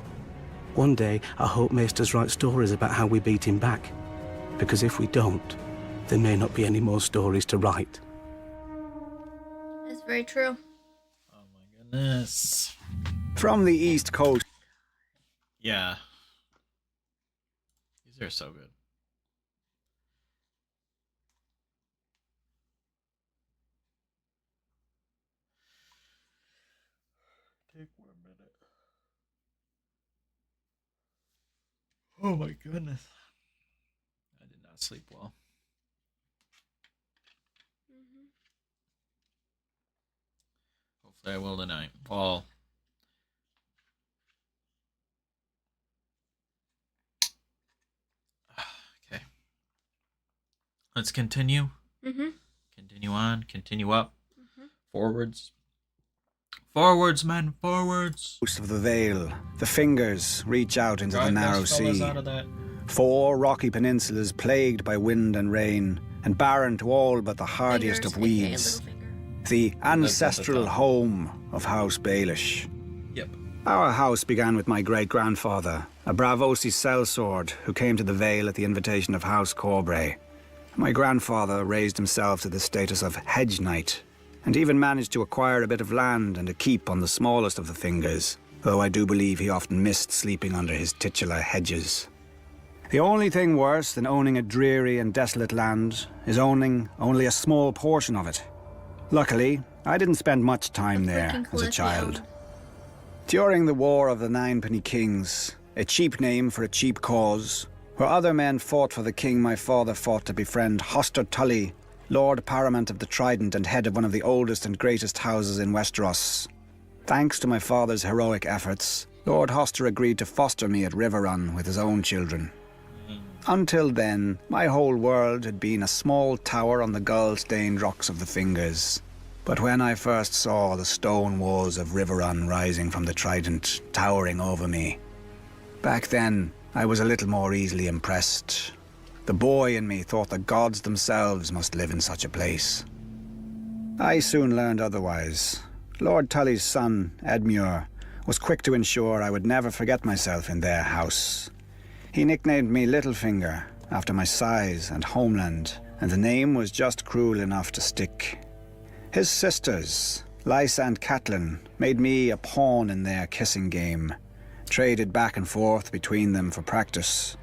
One day, I hope Maesters write stories about how we beat him back. Because if we don't, there may not be any more stories to write. That's very true. Oh my goodness. From the East Coast. Yeah. These are so good. Take 1 minute. Oh my goodness. I did not sleep well. Hopefully I will tonight. Paul. Okay. Let's continue. Mm-hmm. Continue on. Continue up. Forwards. Forwards, men. Forwards. Most of the Vale, the fingers reach out into the narrow sea. Out of that. 4 rocky peninsulas plagued by wind and rain, and barren to all but the hardiest Fingers, of weeds. aka Littlefinger. The ancestral home of House Baelish. Yep. Our house began with my great-grandfather, a Bravosi sellsword who came to the Vale at the invitation of House Corbray. My grandfather raised himself to the status of hedge knight, and even managed to acquire a bit of land and a keep on the smallest of the fingers, though I do believe he often missed sleeping under his titular hedges. The only thing worse than owning a dreary and desolate land is owning only a small portion of it. Luckily, I didn't spend much time The there freaking as a Cliff, child. yeah. During the War of the Ninepenny Kings, a cheap name for a cheap cause, where other men fought for the king, my father fought to befriend Hoster Tully, Lord Paramount of the Trident and head of one of the oldest and greatest houses in Westeros. Thanks to my father's heroic efforts, Lord Hoster agreed to foster me at Riverrun with his own children. Until then, my whole world had been a small tower on the gull-stained rocks of the Fingers. But when I first saw the stone walls of Riverrun rising from the Trident, towering over me, back then I was a little more easily impressed. The boy in me thought the gods themselves must live in such a place. I soon learned otherwise. Lord Tully's son, Edmure, was quick to ensure I would never forget myself in their house. He nicknamed me Littlefinger, after my size and homeland, and the name was just cruel enough to stick. His sisters, Lysa and Catelyn, made me a pawn in their kissing game, traded back and forth between them for practice.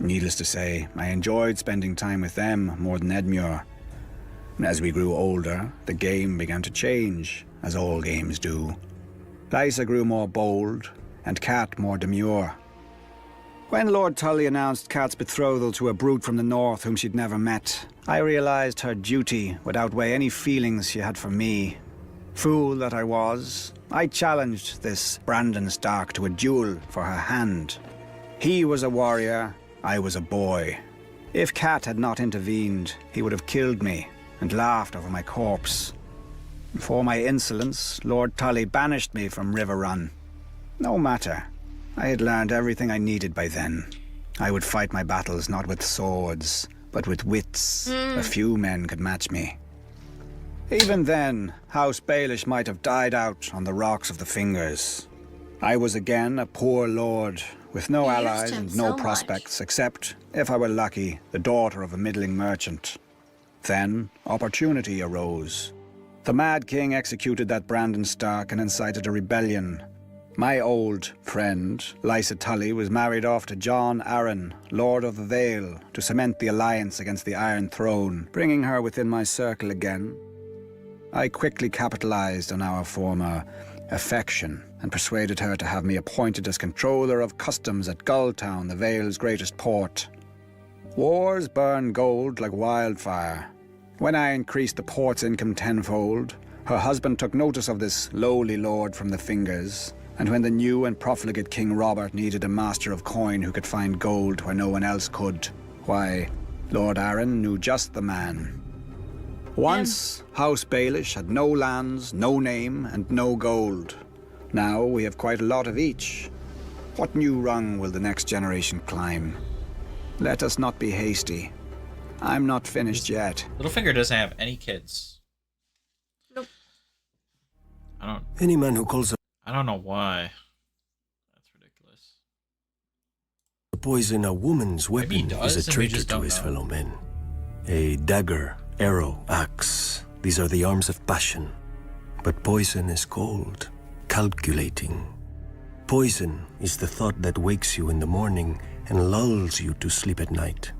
Needless to say, I enjoyed spending time with them more than Edmure. As we grew older, the game began to change, as all games do. Lysa grew more bold, and Cat more demure. When Lord Tully announced Cat's betrothal to a brute from the north whom she'd never met, I realized her duty would outweigh any feelings she had for me. Fool that I was, I challenged this Brandon Stark to a duel for her hand. He was a warrior, I was a boy. If Cat had not intervened, he would have killed me and laughed over my corpse. For my insolence, Lord Tully banished me from Riverrun. No matter. I had learned everything I needed by then. I would fight my battles not with swords, but with wits. A few men could match me. Even then, House Baelish might have died out on the rocks of the Fingers. I was again a poor lord, with no You used allies him and no so prospects, except, if I were lucky, the daughter of a middling merchant. Then, opportunity arose. The Mad King executed that Brandon Stark and incited a rebellion. My old friend, Lysa Tully, was married off to John Arryn, Lord of the Vale, to cement the alliance against the Iron Throne, bringing her within my circle again. I quickly capitalized on our former affection and persuaded her to have me appointed as controller of customs at Gulltown, the Vale's greatest port. Wars burn gold like wildfire. When I increased the port's income tenfold, her husband took notice of this lowly lord from the Fingers, and when the new and profligate King Robert needed a master of coin who could find gold where no one else could, why, Lord Arryn knew just the man. Once, House Baelish had no lands, no name, and no gold. Now we have quite a lot of each. What new rung will the next generation climb? Let us not be hasty. I'm not finished yet. Littlefinger doesn't have any kids. Nope. Any man who calls I don't know why. That's ridiculous. a poison a woman's Maybe he weapon does, is a and we traitor just to don't his know. fellow men. A dagger, arrow, axe. These are the arms of passion. But poison is cold, calculating. Poison is the thought that wakes you in the morning and lulls you to sleep at night.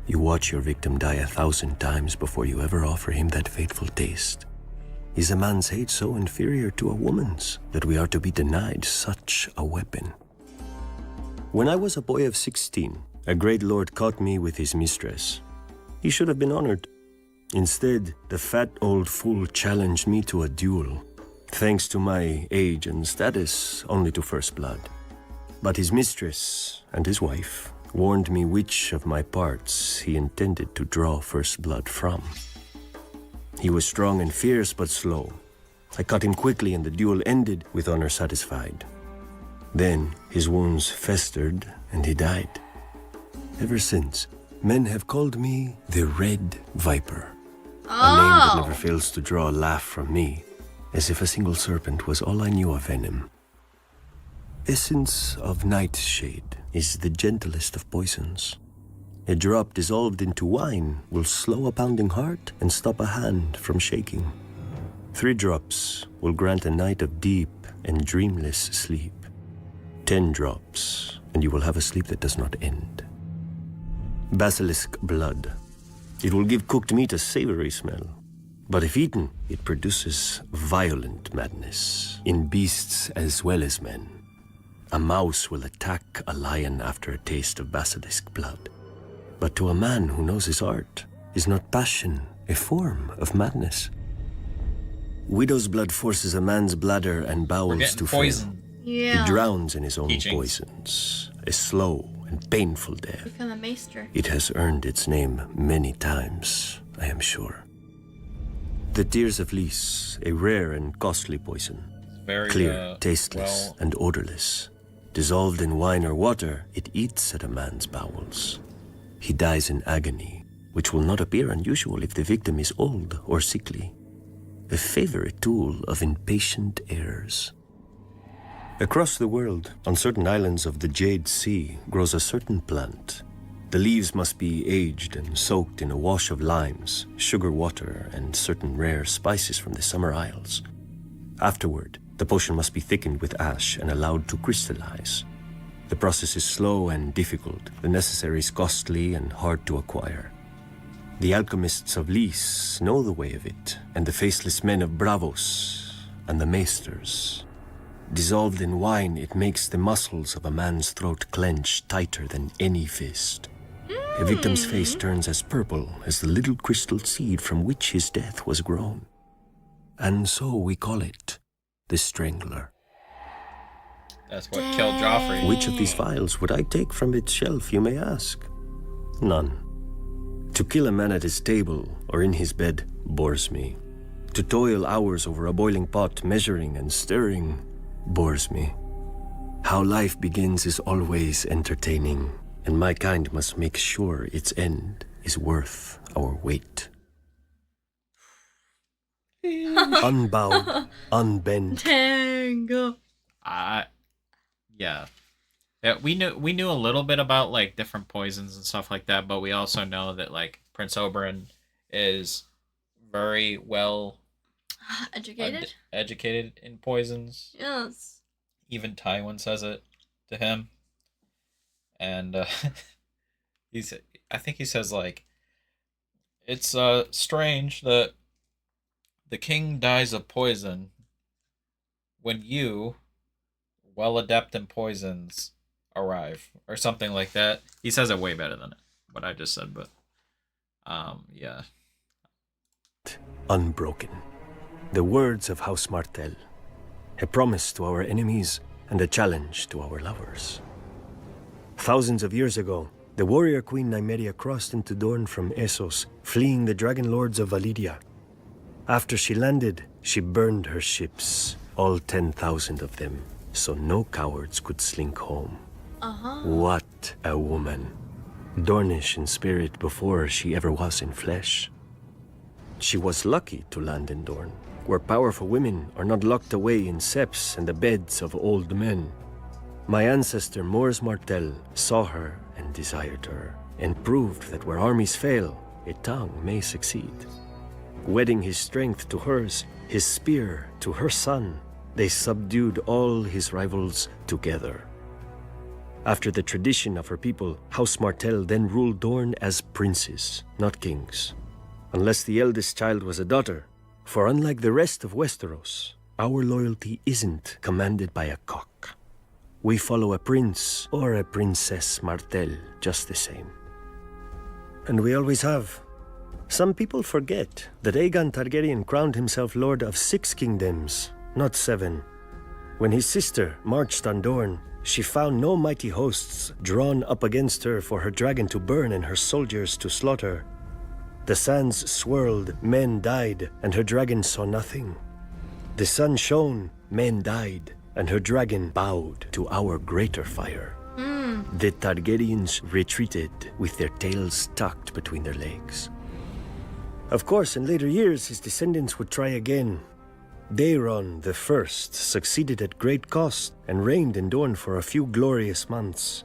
You watch your victim die 1,000 times before you ever offer him that fateful taste. Is a man's hate so inferior to a woman's that we are to be denied such a weapon? When I was a boy of 16, a great lord caught me with his mistress. He should have been honored. Instead, the fat old fool challenged me to a duel, thanks to my age and status, only to first blood. But his mistress and his wife warned me which of my parts he intended to draw first blood from. He was strong and fierce, but slow. I cut him quickly, and the duel ended with honor satisfied. Then his wounds festered, and he died. Ever since, men have called me the Red Viper, a name that never fails to draw a laugh from me, as if a single serpent was all I knew of venom. Essence of nightshade is the gentlest of poisons. A drop dissolved into wine will slow a pounding heart and stop a hand from shaking. 3 drops will grant a night of deep and dreamless sleep. 10 drops, and you will have a sleep that does not end. Basilisk blood. It will give cooked meat a savory smell. But if eaten, it produces violent madness, in beasts as well as men. A mouse will attack a lion after a taste of basilisk blood. But to a man who knows his art, is not passion a form of madness? Widow's blood forces a man's bladder and bowels to fail. He Yeah. drowns in his own Teachings. poisons, a slow and painful death. Become a maester. It has earned its name many times, I am sure. The tears of Lys, a rare and costly poison. Very Clear, tasteless, well. and odorless. Dissolved in wine or water, it eats at a man's bowels. He dies in agony, which will not appear unusual if the victim is old or sickly. A favorite tool of impatient heirs. Across the world, on certain islands of the Jade Sea, grows a certain plant. The leaves must be aged and soaked in a wash of limes, sugar water, and certain rare spices from the summer isles. Afterward, the potion must be thickened with ash and allowed to crystallize. The process is slow and difficult, the necessaries costly and hard to acquire. The alchemists of Lys know the way of it, and the faceless men of Bravos, and the maesters. Dissolved in wine, it makes the muscles of a man's throat clench tighter than any fist. A victim's face turns as purple as the little crystal seed from which his death was grown. And so we call it the Strangler. That's what killed Joffrey. Which of these vials would I take from its shelf, you may ask? None. To kill a man at his table or in his bed bores me. To toil hours over a boiling pot, measuring and stirring, bores me. How life begins is always entertaining, and my kind must make sure its end is worth our wait. Unbowed, unbent. Tango. Yeah. Yeah, we knew a little bit about like different poisons and stuff like that, but we also know that like Prince Oberyn is very well Educated? educated in poisons. Yes. Even Tywin says it to him, and I think he says like, it's strange that the king dies of poison when you, well adept in poisons, arrive, or something like that. He says it way better than what I just said, but yeah. Unbroken. The words of House Martell. A promise to our enemies and a challenge to our lovers. Thousands of years ago, the warrior queen Nymeria crossed into Dorne from Essos, fleeing the dragon lords of Validia. After she landed, she burned her ships, all 10,000 of them, so no cowards could slink home. What a woman. Dornish in spirit before she ever was in flesh. She was lucky to land in Dorne, where powerful women are not locked away in septs and the beds of old men. My ancestor Mors Martell saw her and desired her, and proved that where armies fail, a tongue may succeed. Wedding his strength to hers, his spear to her son, they subdued all his rivals together. After the tradition of her people, House Martell then ruled Dorne as princes, not kings. Unless the eldest child was a daughter, for unlike the rest of Westeros, our loyalty isn't commanded by a cock. We follow a prince or a princess Martell just the same. And we always have. Some people forget that Aegon Targaryen crowned himself lord of 6 kingdoms, not 7. When his sister marched on Dorne, she found no mighty hosts drawn up against her for her dragon to burn and her soldiers to slaughter. The sands swirled, men died, and her dragon saw nothing. The sun shone, men died, and her dragon bowed to our greater fire. The Targaryens retreated with their tails tucked between their legs. Of course, in later years, his descendants would try again. Daeron the First succeeded at great cost and reigned in Dorne for a few glorious months.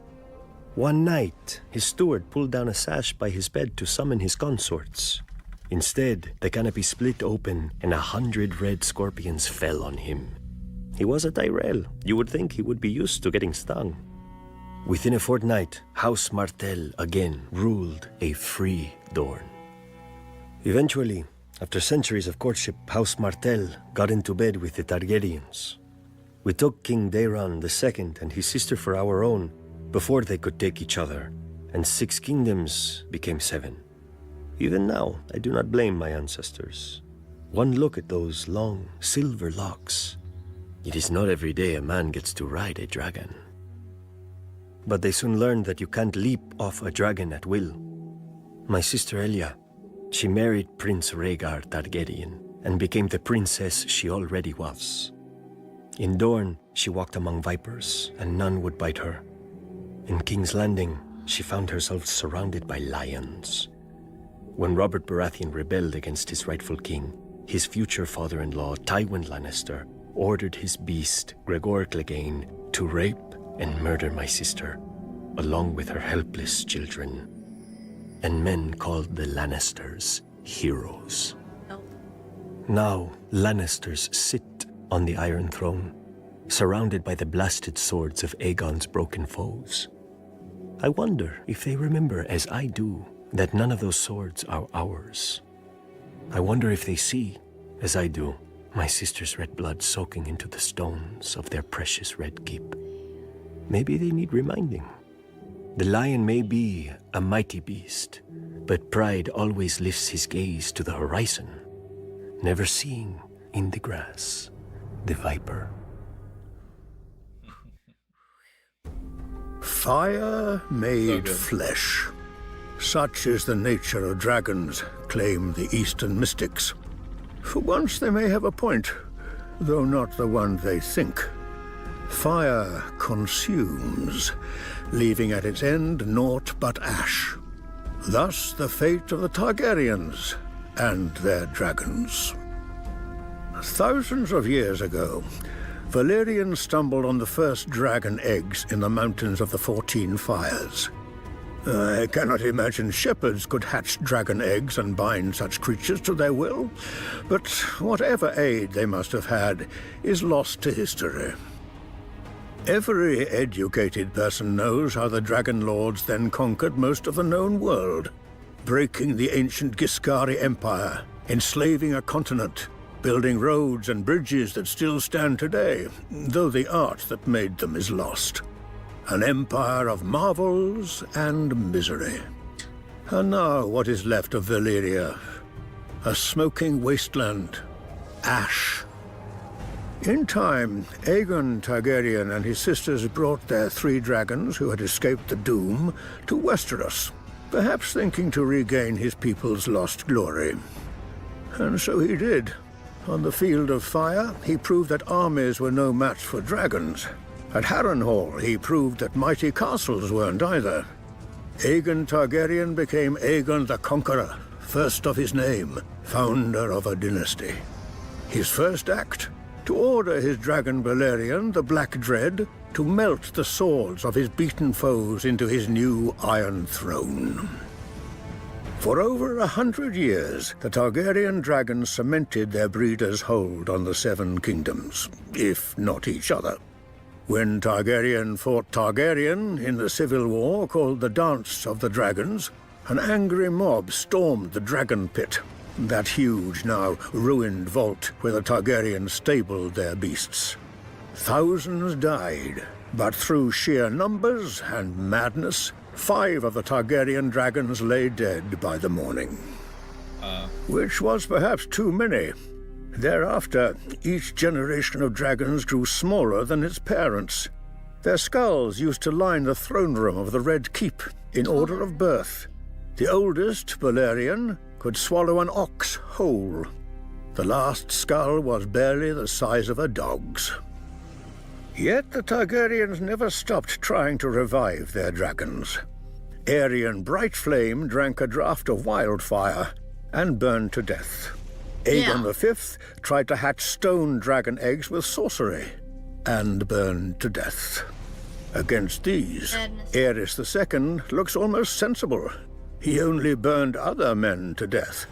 One night, his steward pulled down a sash by his bed to summon his consorts. Instead, the canopy split open and 100 red scorpions fell on him. He was a Tyrell. You would think he would be used to getting stung. Within a fortnight, House Martell again ruled a free Dorne. Eventually, After centuries of courtship, House Martell got into bed with the Targaryens. We took King Daeron II and his sister for our own before they could take each other, and 6 kingdoms became 7. Even now, I do not blame my ancestors. One look at those long, silver locks. It is not every day a man gets to ride a dragon. But they soon learned that you can't leap off a dragon at will. My sister Elia, she married Prince Rhaegar Targaryen and became the princess she already was. In Dorne, she walked among vipers, and none would bite her. In King's Landing, she found herself surrounded by lions. When Robert Baratheon rebelled against his rightful king, his future father-in-law, Tywin Lannister, ordered his beast, Gregor Clegane, to rape and murder my sister, along with her helpless children. And men called the Lannisters heroes. No. Now, Lannisters sit on the Iron Throne, surrounded by the blasted swords of Aegon's broken foes. I wonder if they remember, as I do, that none of those swords are ours. I wonder if they see, as I do, my sister's red blood soaking into the stones of their precious red keep. Maybe they need reminding. The lion may be a mighty beast, but pride always lifts his gaze to the horizon, never seeing in the grass the viper. Fire made flesh. Such is the nature of dragons, claim the Eastern mystics. For once they may have a point, though not the one they think. Fire consumes, leaving at its end naught but ash. Thus the fate of the Targaryens and their dragons. Thousands of years ago, Valyrian stumbled on the first dragon eggs in the mountains of the 14 Fires. I cannot imagine shepherds could hatch dragon eggs and bind such creatures to their will, but whatever aid they must have had is lost to history. Every educated person knows how the Dragon Lords then conquered most of the known world, breaking the ancient Giscari Empire, enslaving a continent, building roads and bridges that still stand today, though the art that made them is lost. An empire of marvels and misery. And now what is left of Valyria? A smoking wasteland. Ash. In time, Aegon Targaryen and his sisters brought their 3 dragons who had escaped the doom to Westeros, perhaps thinking to regain his people's lost glory. And so he did. On the field of fire, he proved that armies were no match for dragons. At Harrenhal, he proved that mighty castles weren't either. Aegon Targaryen became Aegon the Conqueror, first of his name, founder of a dynasty. His first act? To order his dragon Balerion, the Black Dread, to melt the swords of his beaten foes into his new Iron Throne. For over 100 years, the Targaryen dragons cemented their breeders' hold on the 7 kingdoms, if not each other. When Targaryen fought Targaryen in the civil war called the Dance of the Dragons, an angry mob stormed the Dragon Pit, that huge, now ruined vault where the Targaryens stabled their beasts. Thousands died, but through sheer numbers and madness, 5 of the Targaryen dragons lay dead by the morning. Which was perhaps too many. Thereafter, each generation of dragons grew smaller than its parents. Their skulls used to line the throne room of the Red Keep in order of birth. The oldest, Balerion, could swallow an ox whole. The last skull was barely the size of a dog's. Yet the Targaryens never stopped trying to revive their dragons. Aerion Brightflame drank a draught of wildfire and burned to death. Aegon V tried to hatch stone dragon eggs with sorcery and burned to death. Against these, Aerys II looks almost sensible. He only burned other men to death.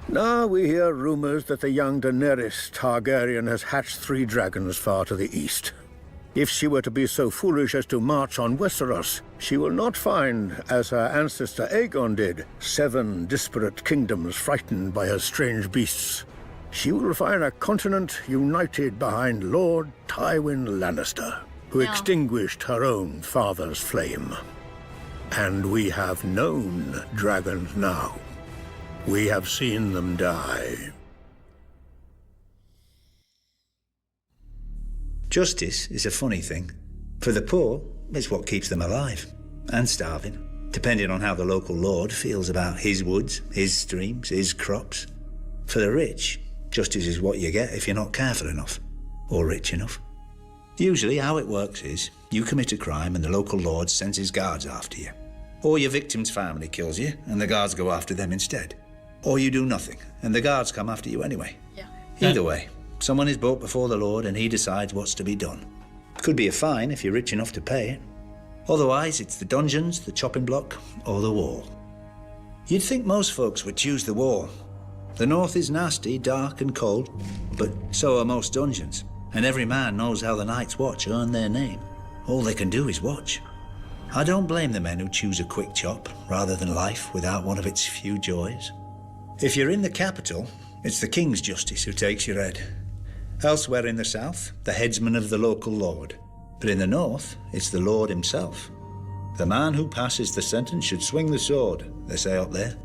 Now we hear rumors that the young Daenerys Targaryen has hatched 3 dragons far to the east. If she were to be so foolish as to march on Westeros, she will not find, as her ancestor Aegon did, 7 disparate kingdoms frightened by her strange beasts. She will find a continent united behind Lord Tywin Lannister, who extinguished her own father's flame. And we have known dragons now. We have seen them die. Justice is a funny thing. For the poor, it's what keeps them alive. And starving, depending on how the local lord feels about his woods, his streams, his crops. For the rich, justice is what you get if you're not careful enough. Or rich enough. Usually how it works is, you commit a crime and the local lord sends his guards after you. Or your victim's family kills you and the guards go after them instead. Or you do nothing and the guards come after you anyway. Yeah. Either way, someone is brought before the Lord and he decides what's to be done. Could be a fine if you're rich enough to pay it. Otherwise, it's the dungeons, the chopping block, or the wall. You'd think most folks would choose the wall. The north is nasty, dark and cold, but so are most dungeons. And every man knows how the Night's Watch earn their name. All they can do is watch. I don't blame the men who choose a quick chop rather than life without one of its few joys. If you're in the capital, it's the King's Justice who takes your head. Elsewhere in the south, the headsman of the local lord. But in the north, it's the lord himself. The man who passes the sentence should swing the sword, they say up there.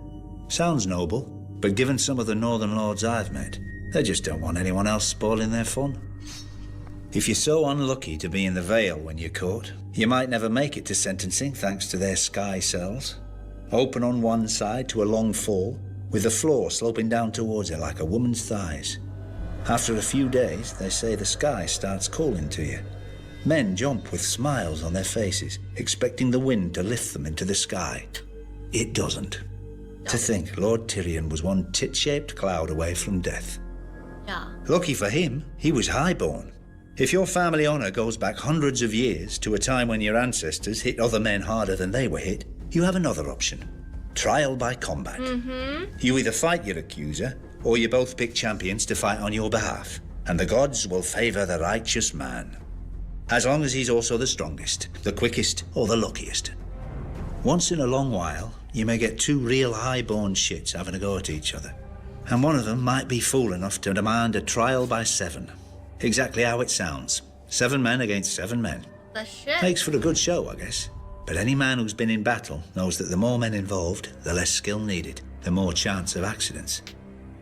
Sounds noble, but given some of the northern lords I've met, they just don't want anyone else spoiling their fun. If you're so unlucky to be in the Vale when you're caught, you might never make it to sentencing thanks to their sky cells. Open on one side to a long fall, with the floor sloping down towards it like a woman's thighs. After a few days, they say the sky starts calling to you. Men jump with smiles on their faces, expecting the wind to lift them into the sky. It doesn't. To think Lord Tyrion was one tit-shaped cloud away from death. Yeah. Lucky for him, he was highborn. If your family honour goes back hundreds of years to a time when your ancestors hit other men harder than they were hit, you have another option. Trial by combat. You either fight your accuser, or you both pick champions to fight on your behalf, and the gods will favour the righteous man. As long as he's also the strongest, the quickest, or the luckiest. Once in a long while, you may get 2 real high-born shits having a go at each other. And one of them might be fool enough to demand a trial by 7. Exactly how it sounds. 7 men against 7 men. The shit. Makes for a good show, I guess. But any man who's been in battle knows that the more men involved, the less skill needed, the more chance of accidents.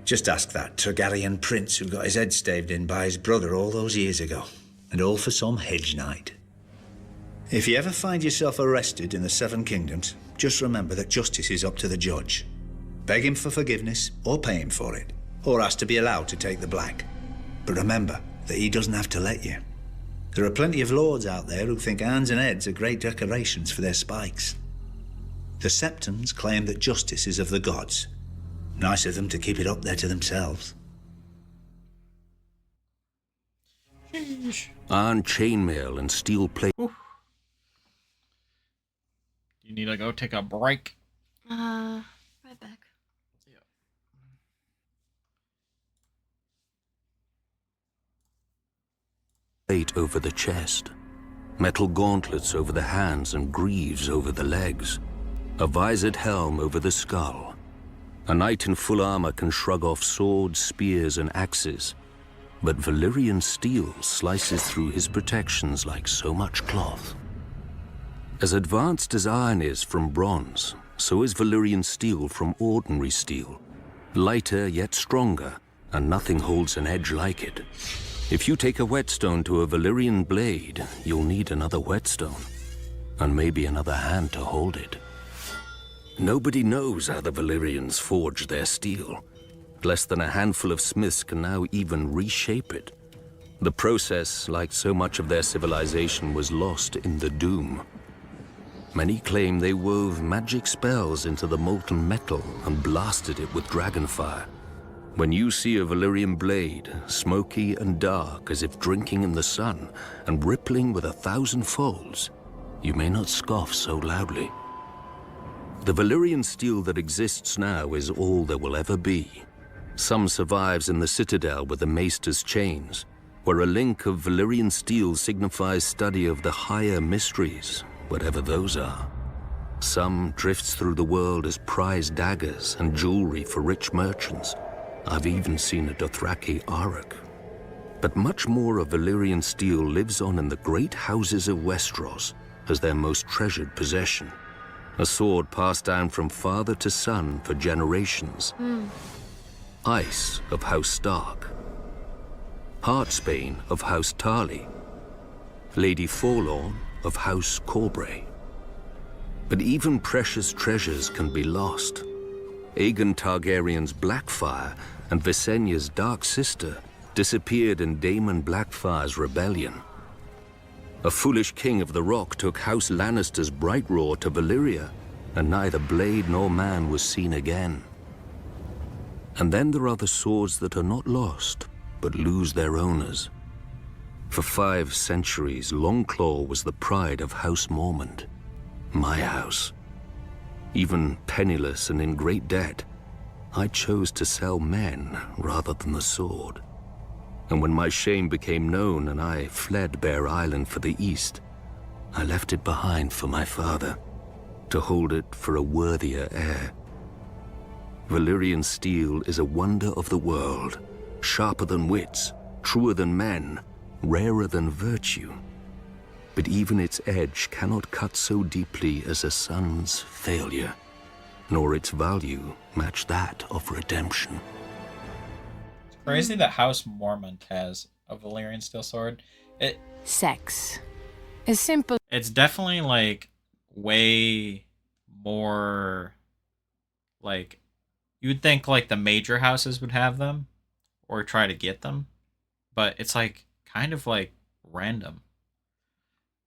Just ask that Targaryen prince who got his head staved in by his brother all those years ago. And all for some hedge knight. If you ever find yourself arrested in the 7 kingdoms, just remember that justice is up to the judge. Beg him for forgiveness, or pay him for it, or ask to be allowed to take the black. But remember that he doesn't have to let you. There are plenty of lords out there who think arms and heads are great decorations for their spikes. The Septons claim that justice is of the gods. Nice of them to keep it up there to themselves. Iron chainmail and steel plate. You need to go take a break. Right back. Plate over the chest, metal gauntlets over the hands and greaves over the legs, a visored helm over the skull. A knight in full armor can shrug off swords, spears, and axes, but Valyrian steel slices through his protections like so much cloth. As advanced as iron is from bronze, so is Valyrian steel from ordinary steel. Lighter yet stronger, and nothing holds an edge like it. If you take a whetstone to a Valyrian blade, you'll need another whetstone, and maybe another hand to hold it. Nobody knows how the Valyrians forge their steel. Less than a handful of smiths can now even reshape it. The process, like so much of their civilization, was lost in the Doom. Many claim they wove magic spells into the molten metal and blasted it with dragonfire. When you see a Valyrian blade, smoky and dark as if drinking in the sun, and rippling with 1,000 folds, you may not scoff so loudly. The Valyrian steel that exists now is all there will ever be. Some survives in the citadel with the maester's chains, where a link of Valyrian steel signifies study of the higher mysteries, whatever those are. Some drifts through the world as prize daggers and jewelry for rich merchants. I've even seen a Dothraki arakh. But much more of Valyrian steel lives on in the great houses of Westeros as their most treasured possession. A sword passed down from father to son for generations. Ice of House Stark. Heartsbane of House Tarly. Lady Forlorn of House Corbray. But even precious treasures can be lost. Aegon Targaryen's Blackfyre and Visenya's dark sister disappeared in Daemon Blackfyre's rebellion. A foolish king of the Rock took House Lannister's Brightroar to Valyria, and neither blade nor man was seen again. And then there are the swords that are not lost, but lose their owners. For 5 centuries, Longclaw was the pride of House Mormont, my house. Even penniless and in great debt, I chose to sell men rather than the sword. And when my shame became known and I fled Bear Island for the east, I left it behind for my father, to hold it for a worthier heir. Valyrian steel is a wonder of the world, sharper than wits, truer than men, rarer than virtue. But even its edge cannot cut so deeply as a son's failure, nor its value match that of redemption. It's crazy that House Mormont has a Valyrian steel sword. Sex. A simple... It's definitely, like, way more, like, you'd think, like, the major houses would have them, or try to get them, but it's, like, kind of, like, random.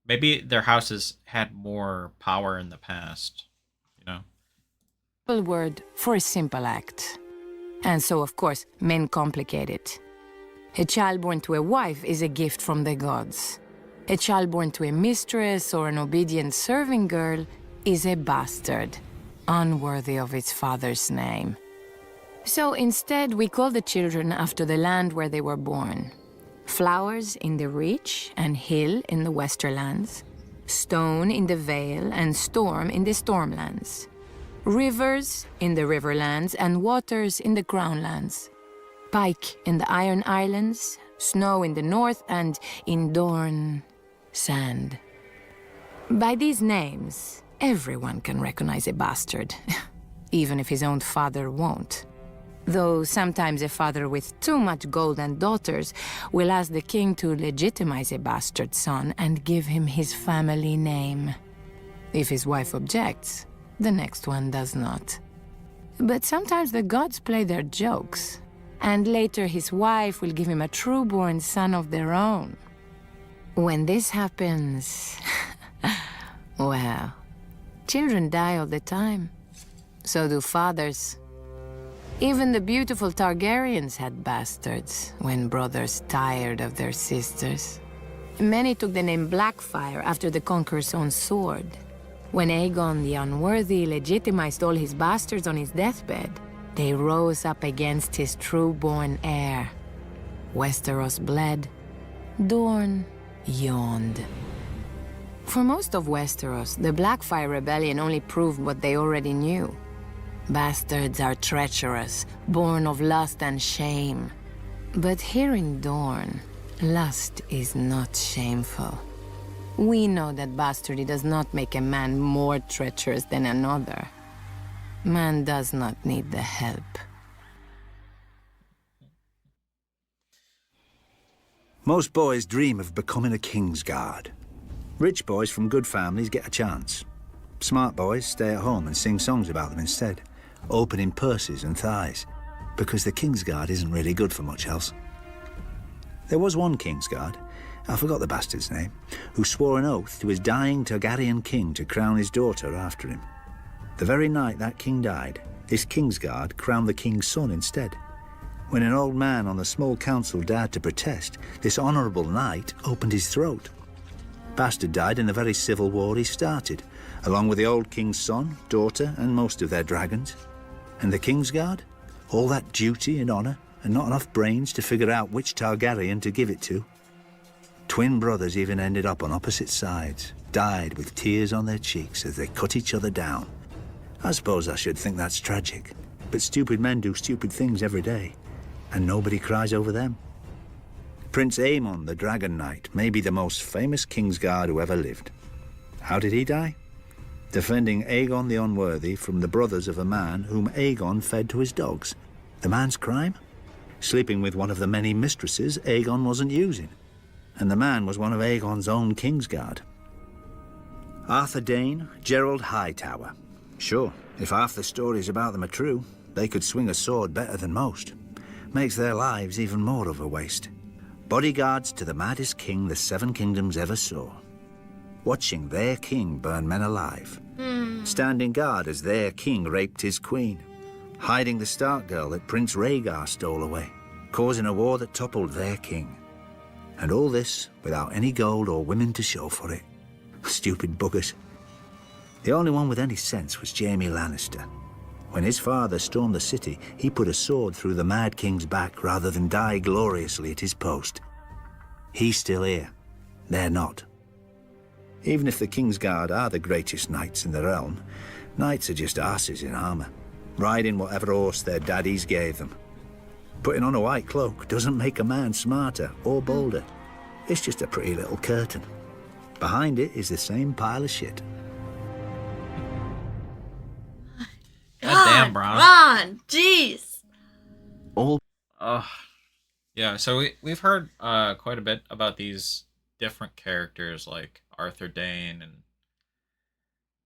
Maybe their houses had more power in the past, you know? Word for a simple act. And so, of course, men complicate it. A child born to a wife is a gift from the gods. A child born to a mistress or an obedient serving girl is a bastard, unworthy of its father's name. So instead, we call the children after the land where they were born. Flowers in the Reach and Hill in the Westerlands, Stone in the Vale and Storm in the Stormlands, Rivers in the Riverlands and Waters in the Crownlands, Pike in the Iron Islands, Snow in the north, and in Dorne, Sand. By these names, everyone can recognize a bastard, even if his own father won't. Though sometimes a father with too much gold and daughters will ask the king to legitimize a bastard son and give him his family name. If his wife objects, the next one does not. But sometimes the gods play their jokes, and later his wife will give him a true-born son of their own. When this happens, well, children die all the time. So do fathers. Even the beautiful Targaryens had bastards when brothers tired of their sisters. Many took the name Blackfyre after the Conqueror's own sword. When Aegon the Unworthy legitimized all his bastards on his deathbed, they rose up against his true-born heir. Westeros bled. Dorne yawned. For most of Westeros, the Blackfyre Rebellion only proved what they already knew. Bastards are treacherous, born of lust and shame. But here in Dorne, lust is not shameful. We know that bastardy does not make a man more treacherous than another. Man does not need the help. Most boys dream of becoming a Kingsguard. Rich boys from good families get a chance. Smart boys stay at home and sing songs about them instead, opening purses and thighs, because the Kingsguard isn't really good for much else. There was one Kingsguard, I forgot the bastard's name, who swore an oath to his dying Targaryen king to crown his daughter after him. The very night that king died, this Kingsguard crowned the king's son instead. When an old man on the small council dared to protest, this honourable knight opened his throat. Bastard died in the very civil war he started, along with the old king's son, daughter, and most of their dragons. And the Kingsguard? All that duty and honour? and not enough brains to figure out which Targaryen to give it to. Twin brothers even ended up on opposite sides, died with tears on their cheeks as they cut each other down. I suppose I should think that's tragic, but stupid men do stupid things every day, and nobody cries over them. Prince Aemon, the Dragon Knight, may be the most famous Kingsguard who ever lived. How did he die? Defending Aegon the Unworthy from the brothers of a man whom Aegon fed to his dogs. The man's crime? Sleeping with one of the many mistresses Aegon wasn't using. And the man was one of Aegon's own Kingsguard. Arthur Dane, Gerald Hightower. Sure, if half the stories about them are true, they could swing a sword better than most. Makes their lives even more of a waste. Bodyguards to the maddest king the Seven Kingdoms ever saw. Watching their king burn men alive. Standing guard as their king raped his queen. Hiding the Stark girl that Prince Rhaegar stole away. Causing a war that toppled their king. And all this without any gold or women to show for it. Stupid buggers. The only one with any sense was Jaime Lannister. When his father stormed the city, he put a sword through the Mad King's back rather than die gloriously at his post. He's still here. They're not. Even if the Kingsguard are the greatest knights in the realm, knights are just asses in armour, riding whatever horse their daddies gave them. Putting on a white cloak doesn't make a man smarter or bolder. It's just a pretty little curtain. Behind it is the same pile of shit. God damn, Bron. Ron, jeez. Yeah, so we've heard quite a bit about these different characters like Arthur Dane and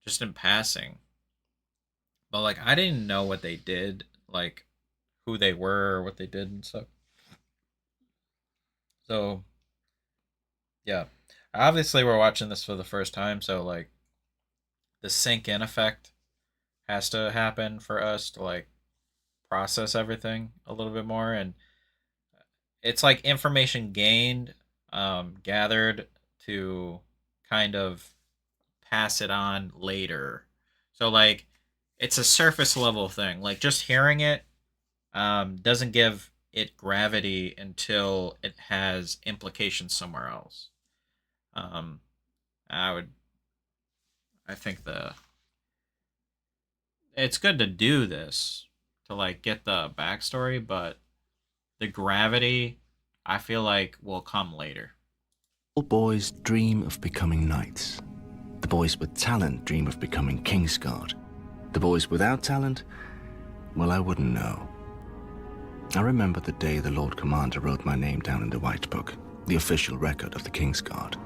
just in passing. But like I didn't know what they did, like who they were, what they did and stuff. So yeah. Obviously we're watching this for the first time, so like the sink in effect has to happen for us to like process everything a little bit more, and it's like information gained, gathered to kind of pass it on later. So like it's a surface level thing. Like just hearing it doesn't give it gravity until it has implications somewhere else. I think it's good to do this to like get the backstory, but the gravity I feel like will come later. All boys dream of becoming knights. The boys with talent dream of becoming Kingsguard. The boys without talent, well, I wouldn't know. I remember the day the Lord Commander wrote my name down in the White Book, the official record of the Kingsguard.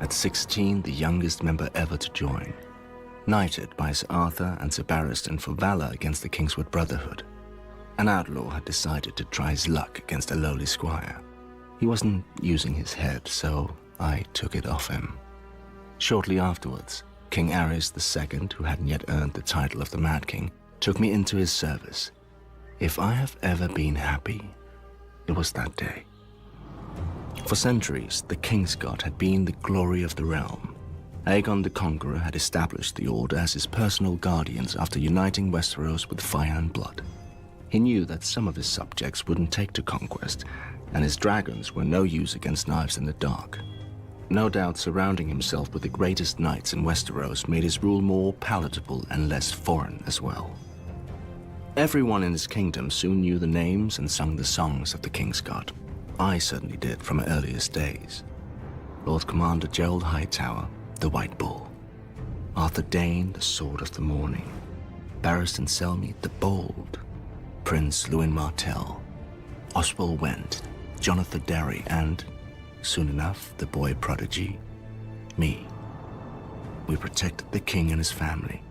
At 16, the youngest member ever to join. Knighted by Sir Arthur and Sir Barristan for valor against the Kingswood Brotherhood. An outlaw had decided to try his luck against a lowly squire. He wasn't using his head, so I took it off him. Shortly afterwards, King Aerys II, who hadn't yet earned the title of the Mad King, took me into his service. If I have ever been happy, it was that day. For centuries, the Kingsguard had been the glory of the realm. Aegon the Conqueror had established the Order as his personal guardians after uniting Westeros with fire and blood. He knew that some of his subjects wouldn't take to conquest, and his dragons were no use against knives in the dark. No doubt surrounding himself with the greatest knights in Westeros made his rule more palatable and less foreign as well. Everyone in his kingdom soon knew the names and sung the songs of the Kingsguard. I certainly did from my earliest days. Lord Commander Gerald Hightower, the White Bull. Arthur Dane, the Sword of the Morning. Barristan Selmy, the Bold. Prince Lewin Martell. Oswald Went, Jonathan Derry, and, soon enough, the boy prodigy, me. We protected the king and his family.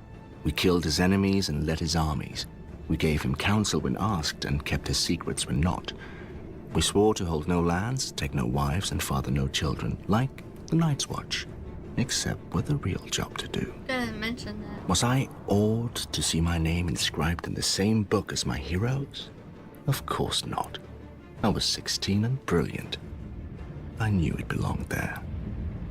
We killed his enemies and led his armies. We gave him counsel when asked and kept his secrets when not. We swore to hold no lands, take no wives, and father no children, like the Night's Watch, except with a real job to do. Didn't mention that. Was I awed to see my name inscribed in the same book as my heroes? Of course not. I was 16 and brilliant. I knew it belonged there.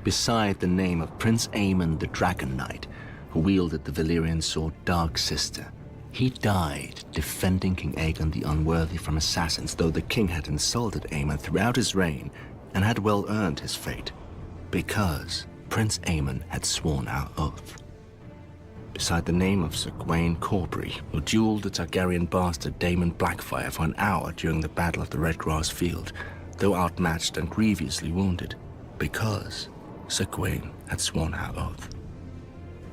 Beside the name of Prince Aemon the Dragon Knight, who wielded the Valyrian sword Dark Sister, He died defending King Aegon the Unworthy from assassins, though the king had insulted Aemon throughout his reign and had well earned his fate, because Prince Aemon had sworn our oath. Beside the name of Sir Gawain Corbury, who dueled the Targaryen bastard Daemon Blackfyre for an hour during the Battle of the Redgrass Field, though outmatched and grievously wounded, because Sir Gawain had sworn our oath.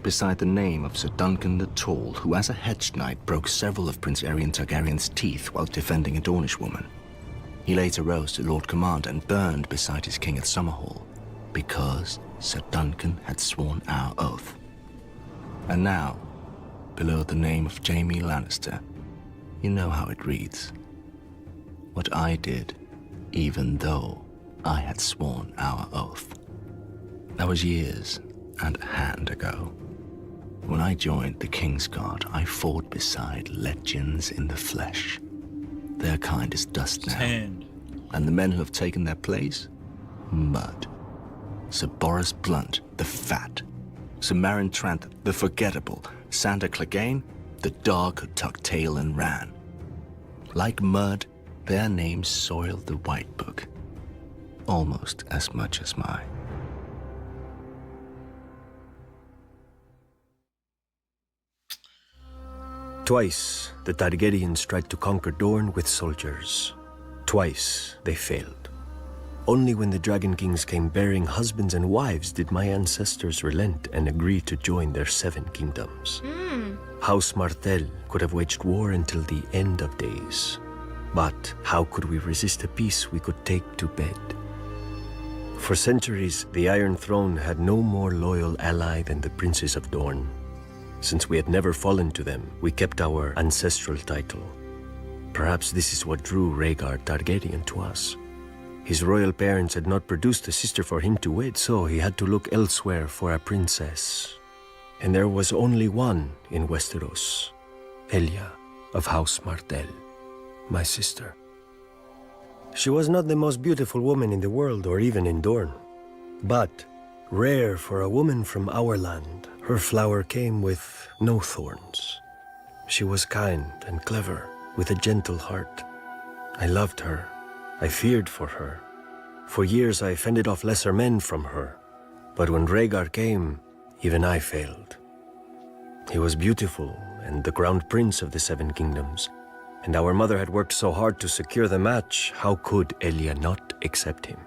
Beside the name of Sir Duncan the Tall, who as a hedge knight broke several of Prince Aerion Targaryen's teeth while defending a Dornish woman. He later rose to Lord Commander and burned beside his king at Summerhall, because Sir Duncan had sworn our oath. And now, below the name of Jaime Lannister, you know how it reads. What I did, even though I had sworn our oath. That was years and a hand ago. When I joined the Kingsguard, I fought beside legends in the flesh. Their kind is dust now. And the men who have taken their place? Mud. Sir Boris Blunt, the fat. Sir Marin Trant, the forgettable. Sandor Clegane, the dog who tucked tail and ran. Like mud, their names soiled the White Book. Almost as much as mine. Twice, the Targaryens tried to conquer Dorne with soldiers. Twice, they failed. Only when the Dragon Kings came bearing husbands and wives did my ancestors relent and agree to join their 7 kingdoms. House Martell could have waged war until the end of days. But how could we resist a peace we could take to bed? For centuries, the Iron Throne had no more loyal ally than the princes of Dorne. Since we had never fallen to them, we kept our ancestral title. Perhaps this is what drew Rhaegar Targaryen to us. His royal parents had not produced a sister for him to wed, so he had to look elsewhere for a princess. And there was only one in Westeros, Elia of House Martell, my sister. She was not the most beautiful woman in the world or even in Dorne, but rare for a woman from our land. Her flower came with no thorns. She was kind and clever, with a gentle heart. I loved her. I feared for her. For years I fended off lesser men from her. But when Rhaegar came, even I failed. He was beautiful and the crown prince of the 7 kingdoms. And our mother had worked so hard to secure the match, how could Elia not accept him?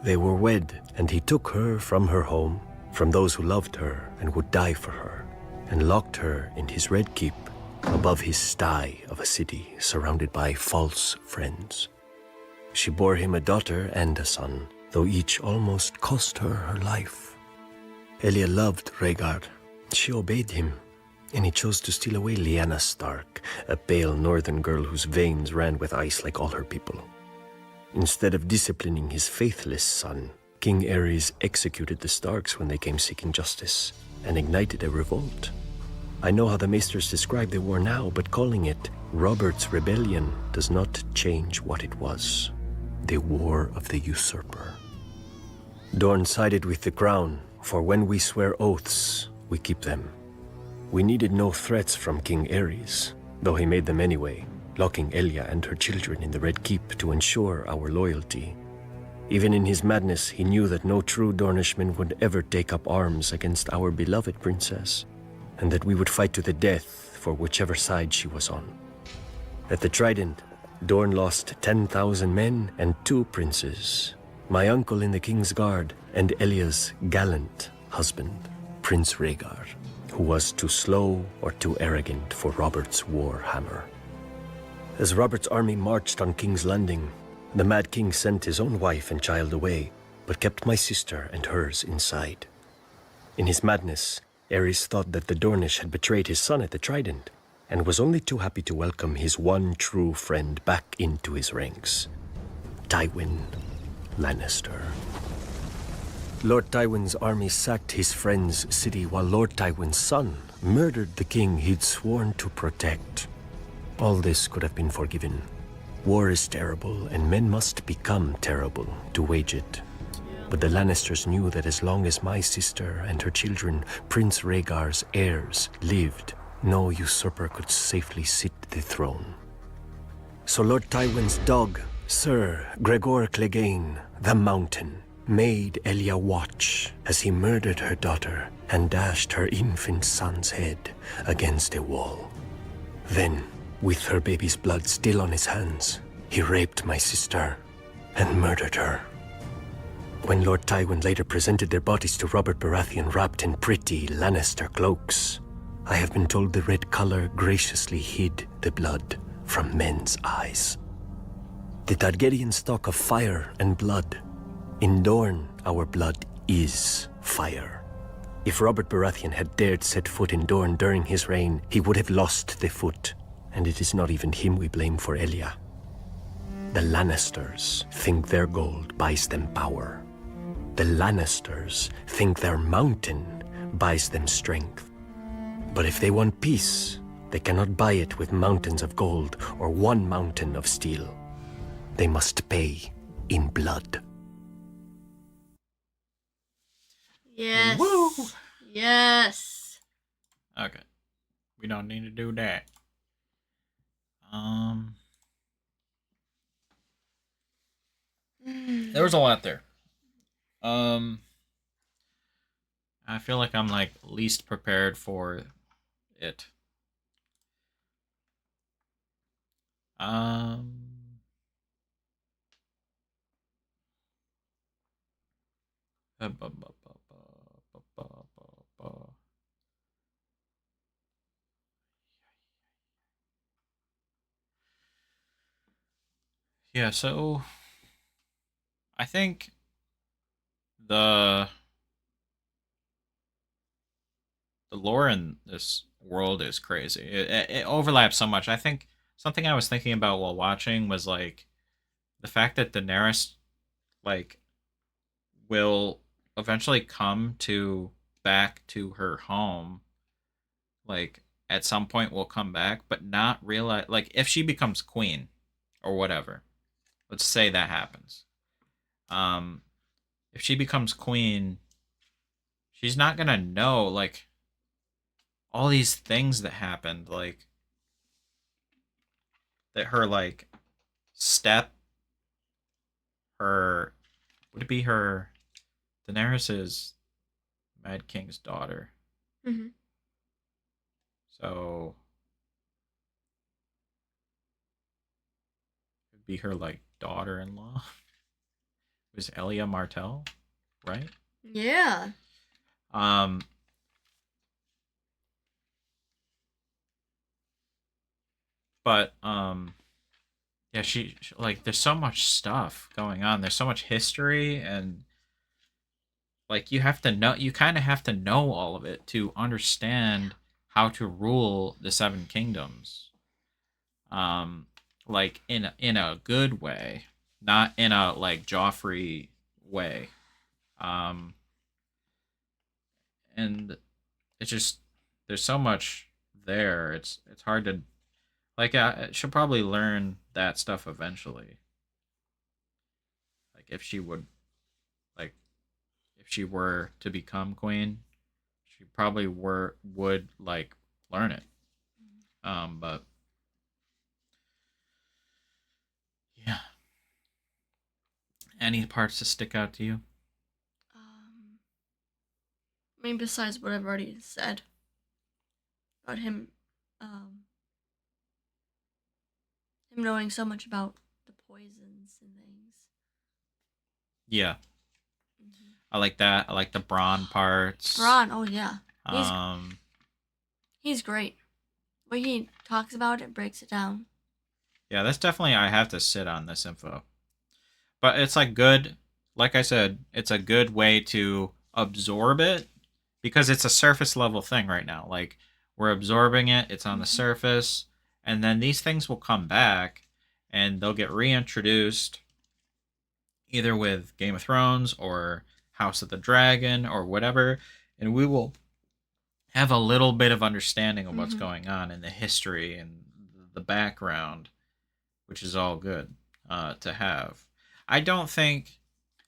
They were wed, and he took her from her home, from those who loved her and would die for her, and locked her in his red keep above his sty of a city surrounded by false friends. She bore him a daughter and a son, though each almost cost her her life. Elia loved Rhaegar. She obeyed him, and he chose to steal away Lyanna Stark, a pale northern girl whose veins ran with ice like all her people. Instead of disciplining his faithless son, King Aerys executed the Starks when they came seeking justice, and ignited a revolt. I know how the Maesters describe the war now, but calling it Robert's Rebellion does not change what it was. The War of the Usurper. Dorne sided with the Crown, for when we swear oaths, we keep them. We needed no threats from King Aerys, though he made them anyway, locking Elia and her children in the Red Keep to ensure our loyalty. Even in his madness, he knew that no true Dornishman would ever take up arms against our beloved princess, and that we would fight to the death for whichever side she was on. At the Trident, Dorne lost 10,000 men and 2 princes, my uncle in the King's Guard and Elia's gallant husband, Prince Rhaegar, who was too slow or too arrogant for Robert's war hammer. As Robert's army marched on King's Landing, the Mad King sent his own wife and child away, but kept my sister and hers inside. In his madness, Aerys thought that the Dornish had betrayed his son at the Trident, and was only too happy to welcome his one true friend back into his ranks, Tywin Lannister. Lord Tywin's army sacked his friend's city, while Lord Tywin's son murdered the king he'd sworn to protect. All this could have been forgiven. War is terrible, and men must become terrible to wage it. But the Lannisters knew that as long as my sister and her children, Prince Rhaegar's heirs, lived, no usurper could safely sit the throne. So Lord Tywin's dog, Sir Gregor Clegane, the Mountain, made Elia watch as he murdered her daughter and dashed her infant son's head against a wall. Then, with her baby's blood still on his hands, he raped my sister and murdered her. When Lord Tywin later presented their bodies to Robert Baratheon wrapped in pretty Lannister cloaks, I have been told the red color graciously hid the blood from men's eyes. The Targaryens talk of fire and blood. In Dorne, our blood is fire. If Robert Baratheon had dared set foot in Dorne during his reign, he would have lost the foot. And it is not even him we blame for Elia. The Lannisters think their gold buys them power. The Lannisters think their mountain buys them strength. But if they want peace, they cannot buy it with mountains of gold or one mountain of steel. They must pay in blood. Yes. Woo! Yes. Okay. We don't need to do that. There was a lot there. I feel like I'm like least prepared for it. Yeah, so I think the lore in this world is crazy. It overlaps so much. I think something I was thinking about while watching was like the fact that Daenerys like will eventually come to back to her home, like at some point will come back, but not realize, like if she becomes queen or whatever, let's say that happens, if she becomes queen, she's not gonna know like all these things that happened, like that her like step, her, would it be her, Daenerys's Mad King's daughter. Mm-hmm. So it'd be her like daughter-in-law. It was Elia Martell, right? Yeah. But yeah, she like there's so much stuff going on. There's so much history, and like you have to know, you kind of have to know all of it to understand how to rule the Seven Kingdoms. Like in a good way, not in a like Joffrey way. And it's just there's so much there. It's hard to like. She'll probably learn that stuff eventually. Like if she would, like if she were to become queen, she probably would like learn it. But yeah. Any parts that stick out to you? I mean, besides what I've already said about him, him knowing so much about the poisons and things. Yeah. I like that. I like the Bronn parts. Bronn, oh yeah. He's great. When he talks about it, breaks it down. Yeah, that's definitely, I have to sit on this info. But it's like good, like I said, it's a good way to absorb it because it's a surface level thing right now. Like we're absorbing it, it's on the surface, and then these things will come back and they'll get reintroduced either with Game of Thrones or House of the Dragon or whatever, and we will have a little bit of understanding of what's going on in the history and the background, which is all good to have. I don't think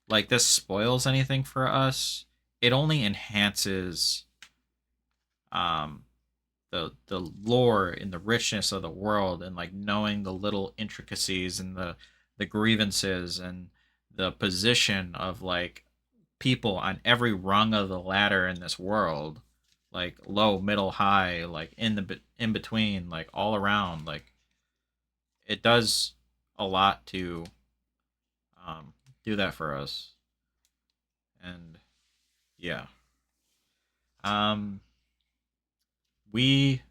like this spoils anything for us. It only enhances the lore and the richness of the world, and like knowing the little intricacies and the grievances and the position of like people on every rung of the ladder in this world, like low, middle, high, like in between, like all around. Like it does a lot to do that for us. And yeah, um, we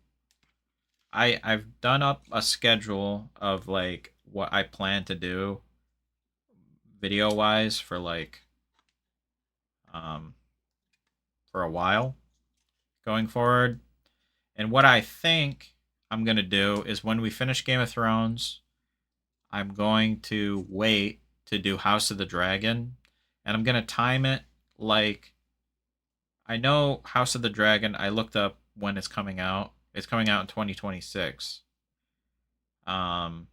I've done up a schedule of like what I plan to do video wise for like um for a while going forward. And what I think I'm going to do is when we finish Game of Thrones, I'm going to wait to do House of the Dragon, and I'm going to time it like I know House of the Dragon, I looked up when it's coming out. It's coming out in 2026. Um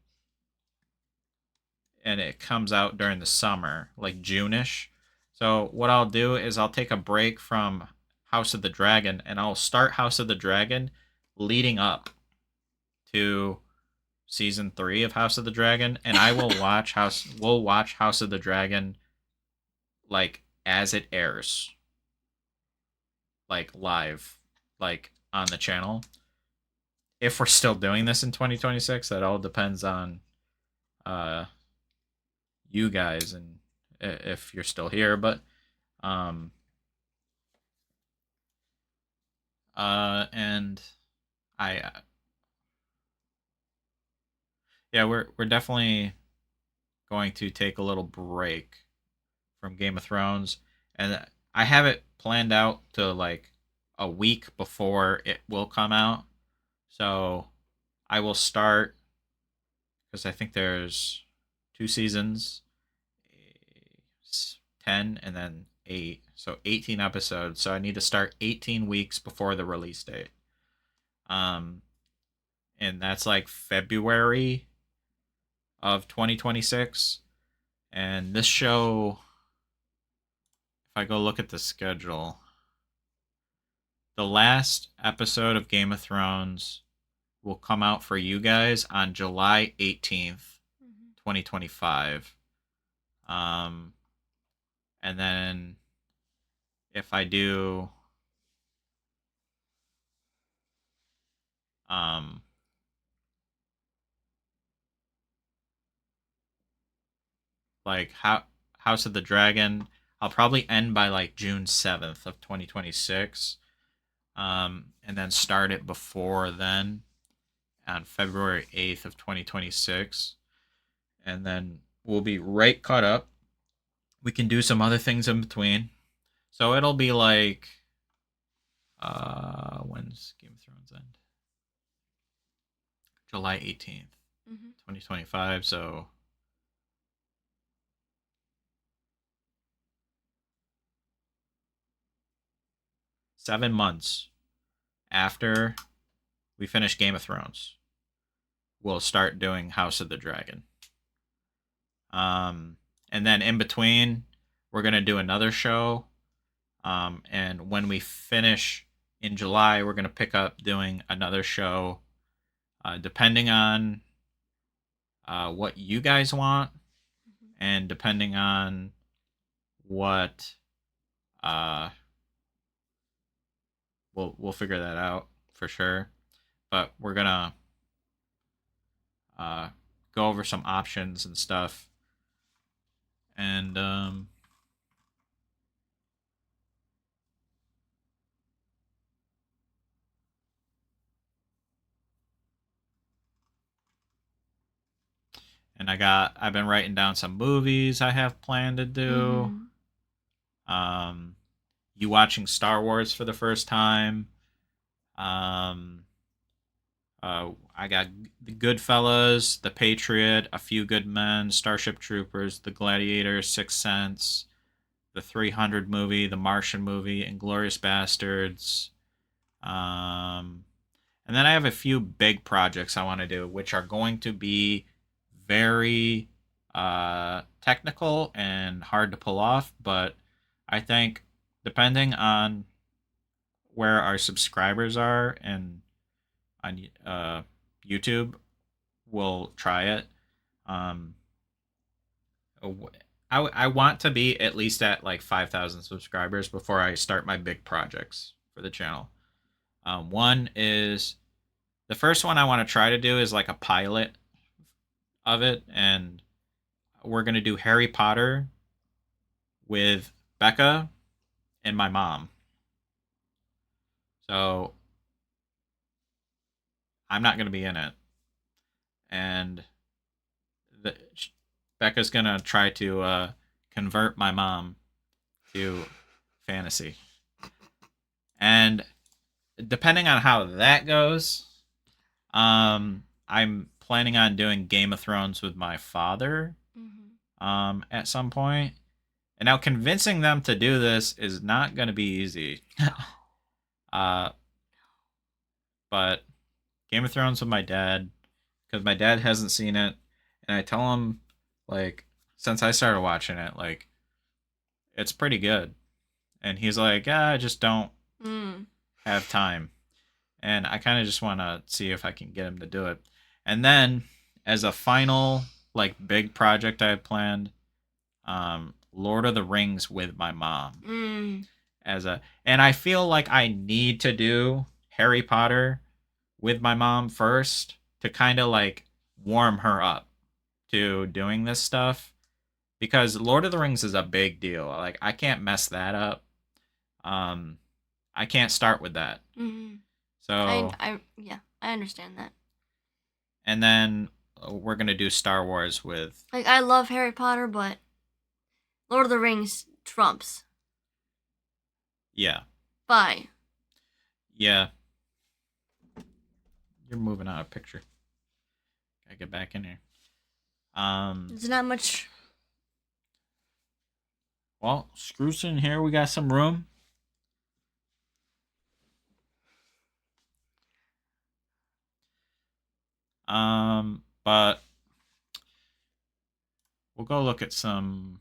and it comes out during the summer, like June-ish. So what I'll do is I'll take a break from House of the Dragon, and I'll start House of the Dragon leading up to season 3 of House of the Dragon, and I will we'll watch House of the Dragon like as it airs, like live, like on the channel. If we're still doing this in 2026, that all depends on you guys and if you're still here. But and I yeah, we're definitely going to take a little break from Game of Thrones, and I have it planned out to like a week before it will come out. So I will start, because I think there's 2 seasons, 10 and then 8, so 18 episodes. So I need to start 18 weeks before the release date. And that's like February of 2026. And this show, if I go look at the schedule, the last episode of Game of Thrones will come out for you guys on July 18th, 2025. And then if I do like House of the Dragon, I'll probably end by like June 7th of 2026. And then start it before then on February 8th of 2026. And then we'll be right caught up. We can do some other things in between. So it'll be like when's Game of Thrones end? July 18th, 2025. So seven months after we finish Game of Thrones, we'll start doing House of the Dragon. And then in between, we're going to do another show. And when we finish in July, we're going to pick up doing another show, depending on what you guys want, and depending on what we'll figure that out for sure. But we're gonna go over some options and stuff, and I've been writing down some movies I have planned to do. You watching Star Wars for the first time. I got the Goodfellas, The Patriot, A Few Good Men, Starship Troopers, The Gladiator, Sixth Sense, the 300 movie, The Martian movie, Inglourious Bastards. And then I have a few big projects I want to do, which are going to be very technical and hard to pull off. But I think depending on where our subscribers are and on YouTube will try it. I want to be at least at like 5,000 subscribers before I start my big projects for the channel. One is the first one I want to try to do is like a pilot of it, and we're gonna do Harry Potter with Becca and my mom. So I'm not gonna be in it, and Becca's gonna try to convert my mom to fantasy, and depending on how that goes, I'm planning on doing Game of Thrones with my father, at some point. And now convincing them to do this is not going to be easy. But Game of Thrones with my dad, because my dad hasn't seen it, and I tell him, like, since I started watching it, like, it's pretty good. And he's like, yeah, I just don't have time. And I kind of just want to see if I can get him to do it. And then, as a final, like, big project I have planned, Lord of the Rings with my mom. And I feel like I need to do Harry Potter with my mom first to kind of like warm her up to doing this stuff, because Lord of the Rings is a big deal. Like, I can't mess that up. I can't start with that. So I understand that. And then we're gonna do Star Wars with. Like, I love Harry Potter, but Lord of the Rings trumps. Yeah. Bye. Yeah. You're moving out of picture. Gotta get back in here. There's not much. Well, Screw's in here. We got some room. But we'll go look at some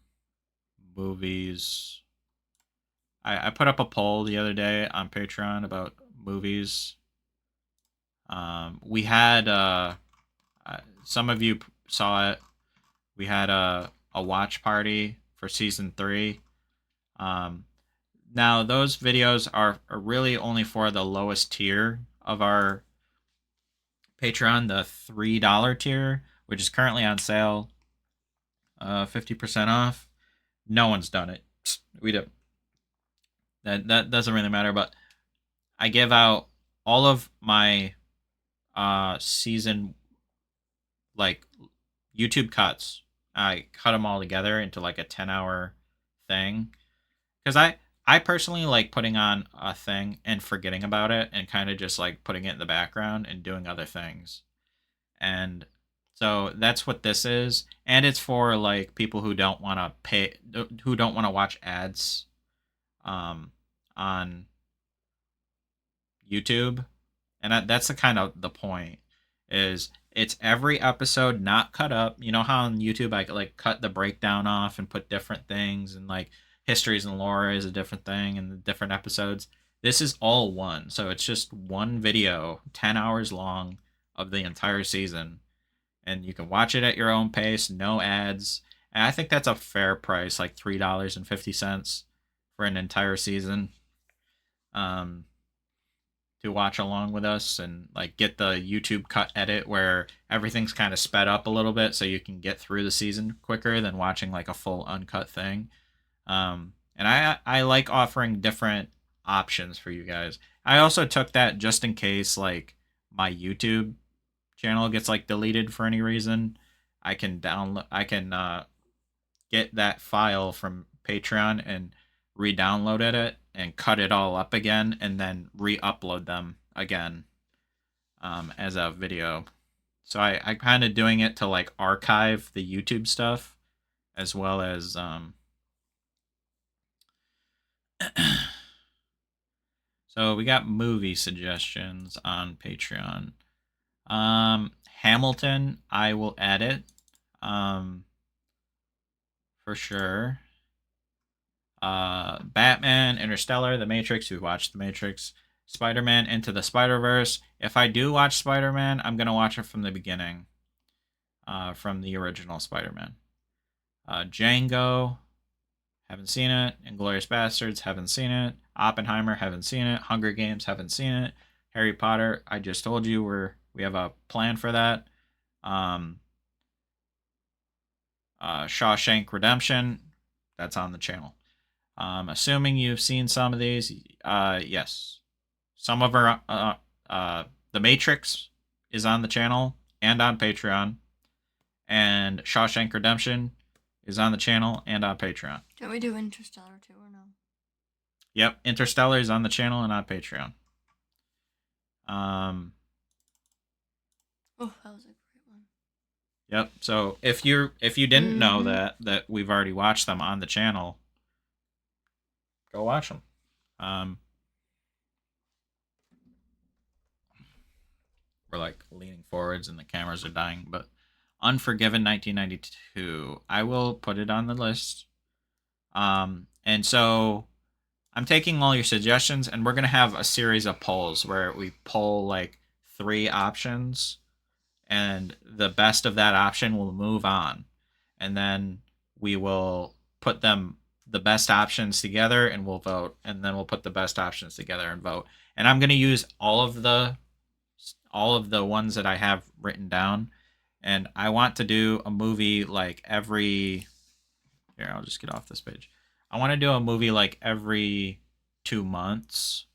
movies. I put up a poll the other day on Patreon about movies. We had some of you saw it. We had a watch party for season 3. Now those videos are really only for the lowest tier of our Patreon, the $3 tier, which is currently on sale, 50% off. No one's done it. We don't. That doesn't really matter, but I give out all of my season, like, YouTube cuts. I cut them all together into like a 10-hour thing, because I personally like putting on a thing and forgetting about it and kind of just like putting it in the background and doing other things. And so that's what this is. And it's for like people who don't want to pay, who don't want to watch ads on YouTube. And that's the kind of the point, is it's every episode not cut up. You know how on YouTube I like cut the breakdown off and put different things, and like Histories and Lore is a different thing and the different episodes. This is all one. So it's just one video, 10 hours long, of the entire season. And you can watch it at your own pace, no ads. And I think that's a fair price, like $3.50 for an entire season. To watch along with us and like get the YouTube cut edit where everything's kind of sped up a little bit so you can get through the season quicker than watching like a full uncut thing. And I like offering different options for you guys. I also took that just in case like my YouTube channel gets like deleted for any reason. I can get that file from Patreon and re-download it and cut it all up again and then re-upload them again as a video. So I kind of doing it to like archive the YouTube stuff as well as so we got movie suggestions on Patreon. Hamilton, I will add it for sure. Batman, Interstellar, The Matrix. We watched The Matrix. Spider-Man Into the Spider-Verse. If I do watch Spider-Man, I'm going to watch it from the beginning, from the original Spider-Man. Django, haven't seen it. Inglourious Bastards, haven't seen it. Oppenheimer, haven't seen it. Hunger Games, haven't seen it. Harry Potter, I just told you we have a plan for that. Shawshank Redemption, that's on the channel. Assuming you've seen some of these, yes. Some of our, The Matrix is on the channel and on Patreon. And Shawshank Redemption is on the channel and on Patreon. Can we do Interstellar too or no? Yep, Interstellar is on the channel and on Patreon. Oh, that was a great one. Yep. So if you didn't know that we've already watched them on the channel, go watch them. We're like leaning forwards and the cameras are dying, but Unforgiven 1992. I will put it on the list. And so I'm taking all your suggestions, and we're gonna have a series of polls where we poll like 3 options, and the best of that option will move on, and then we will put the best options together and we'll vote, and then we'll put the best options together and vote. And I'm gonna use all of the ones that I have written down, and I want to do a movie like every. Here, I'll just get off this page. I want to do a movie like every 2 months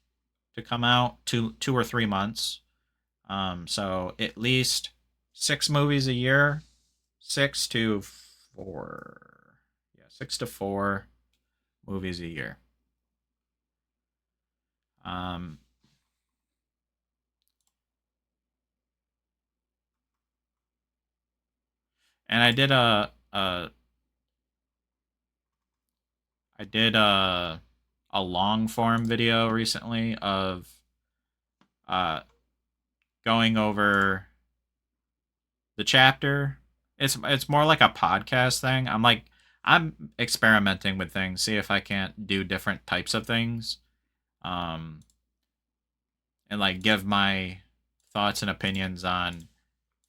to come out, 2 or 3 months. So at least 6 movies a year, 6 to 4. Yeah, 6 to 4 movies a year. And I did a long form video recently of going over the chapter. It's more like a podcast thing. I'm experimenting with things, see if I can't do different types of things. And like give my thoughts and opinions on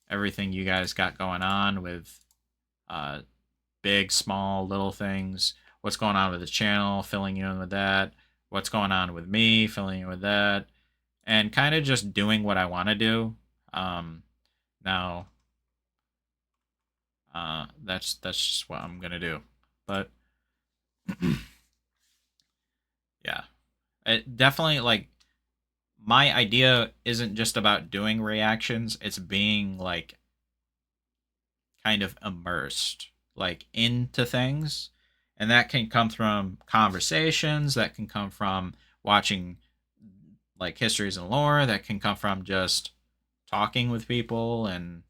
everything you guys got going on with big, small, little things. What's going on with the channel, filling you in with that. What's going on with me, filling you with that. And kind of just doing what I want to do. Now, that's just what I'm going to do. But, yeah. It definitely, like, my idea isn't just about doing reactions. It's being, like, kind of immersed, like, into things. And that can come from conversations, that can come from watching like Histories and Lore, that can come from just talking with people and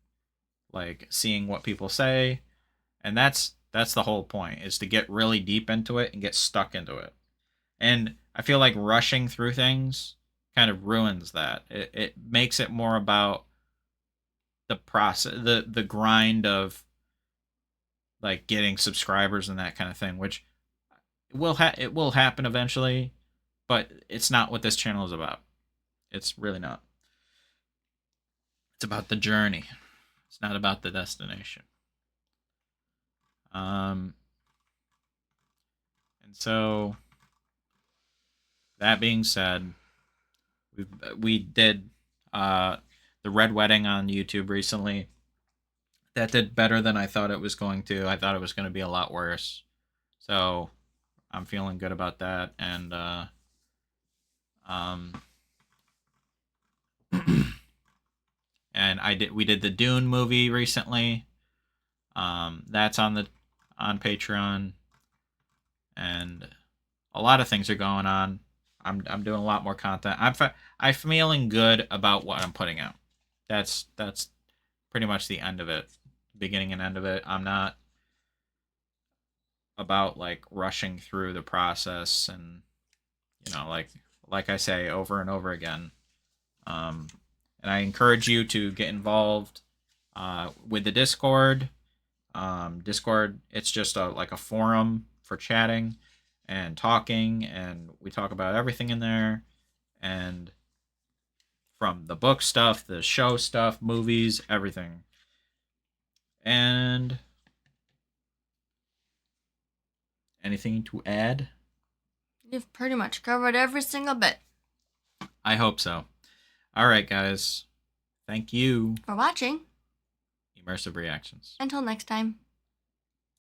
like seeing what people say. And that's the whole point, is to get really deep into it and get stuck into it. And I feel like rushing through things kind of ruins that. It makes it more about the process, the grind of like getting subscribers and that kind of thing, which it will happen eventually, but it's not what this channel is about. It's really not. It's about the journey. It's not about the destination. And so that being said, we did the Red Wedding on YouTube recently. That did better than I thought it was going to. I thought it was going to be a lot worse. So I'm feeling good about that. And and we did the Dune movie recently. That's on Patreon. And a lot of things are going on. I'm doing a lot more content. I'm feeling good about what I'm putting out. That's pretty much the end of it. Beginning and end of it. I'm not about like rushing through the process, and like I say over and over again. And I encourage you to get involved with the Discord. Discord, it's just like a forum for chatting and talking, and we talk about everything in there. And from the book stuff, the show stuff, movies, everything. And anything to add? You've pretty much covered every single bit. I hope so. All right, guys. Thank you For watching. Immersive Reactions. Until next time.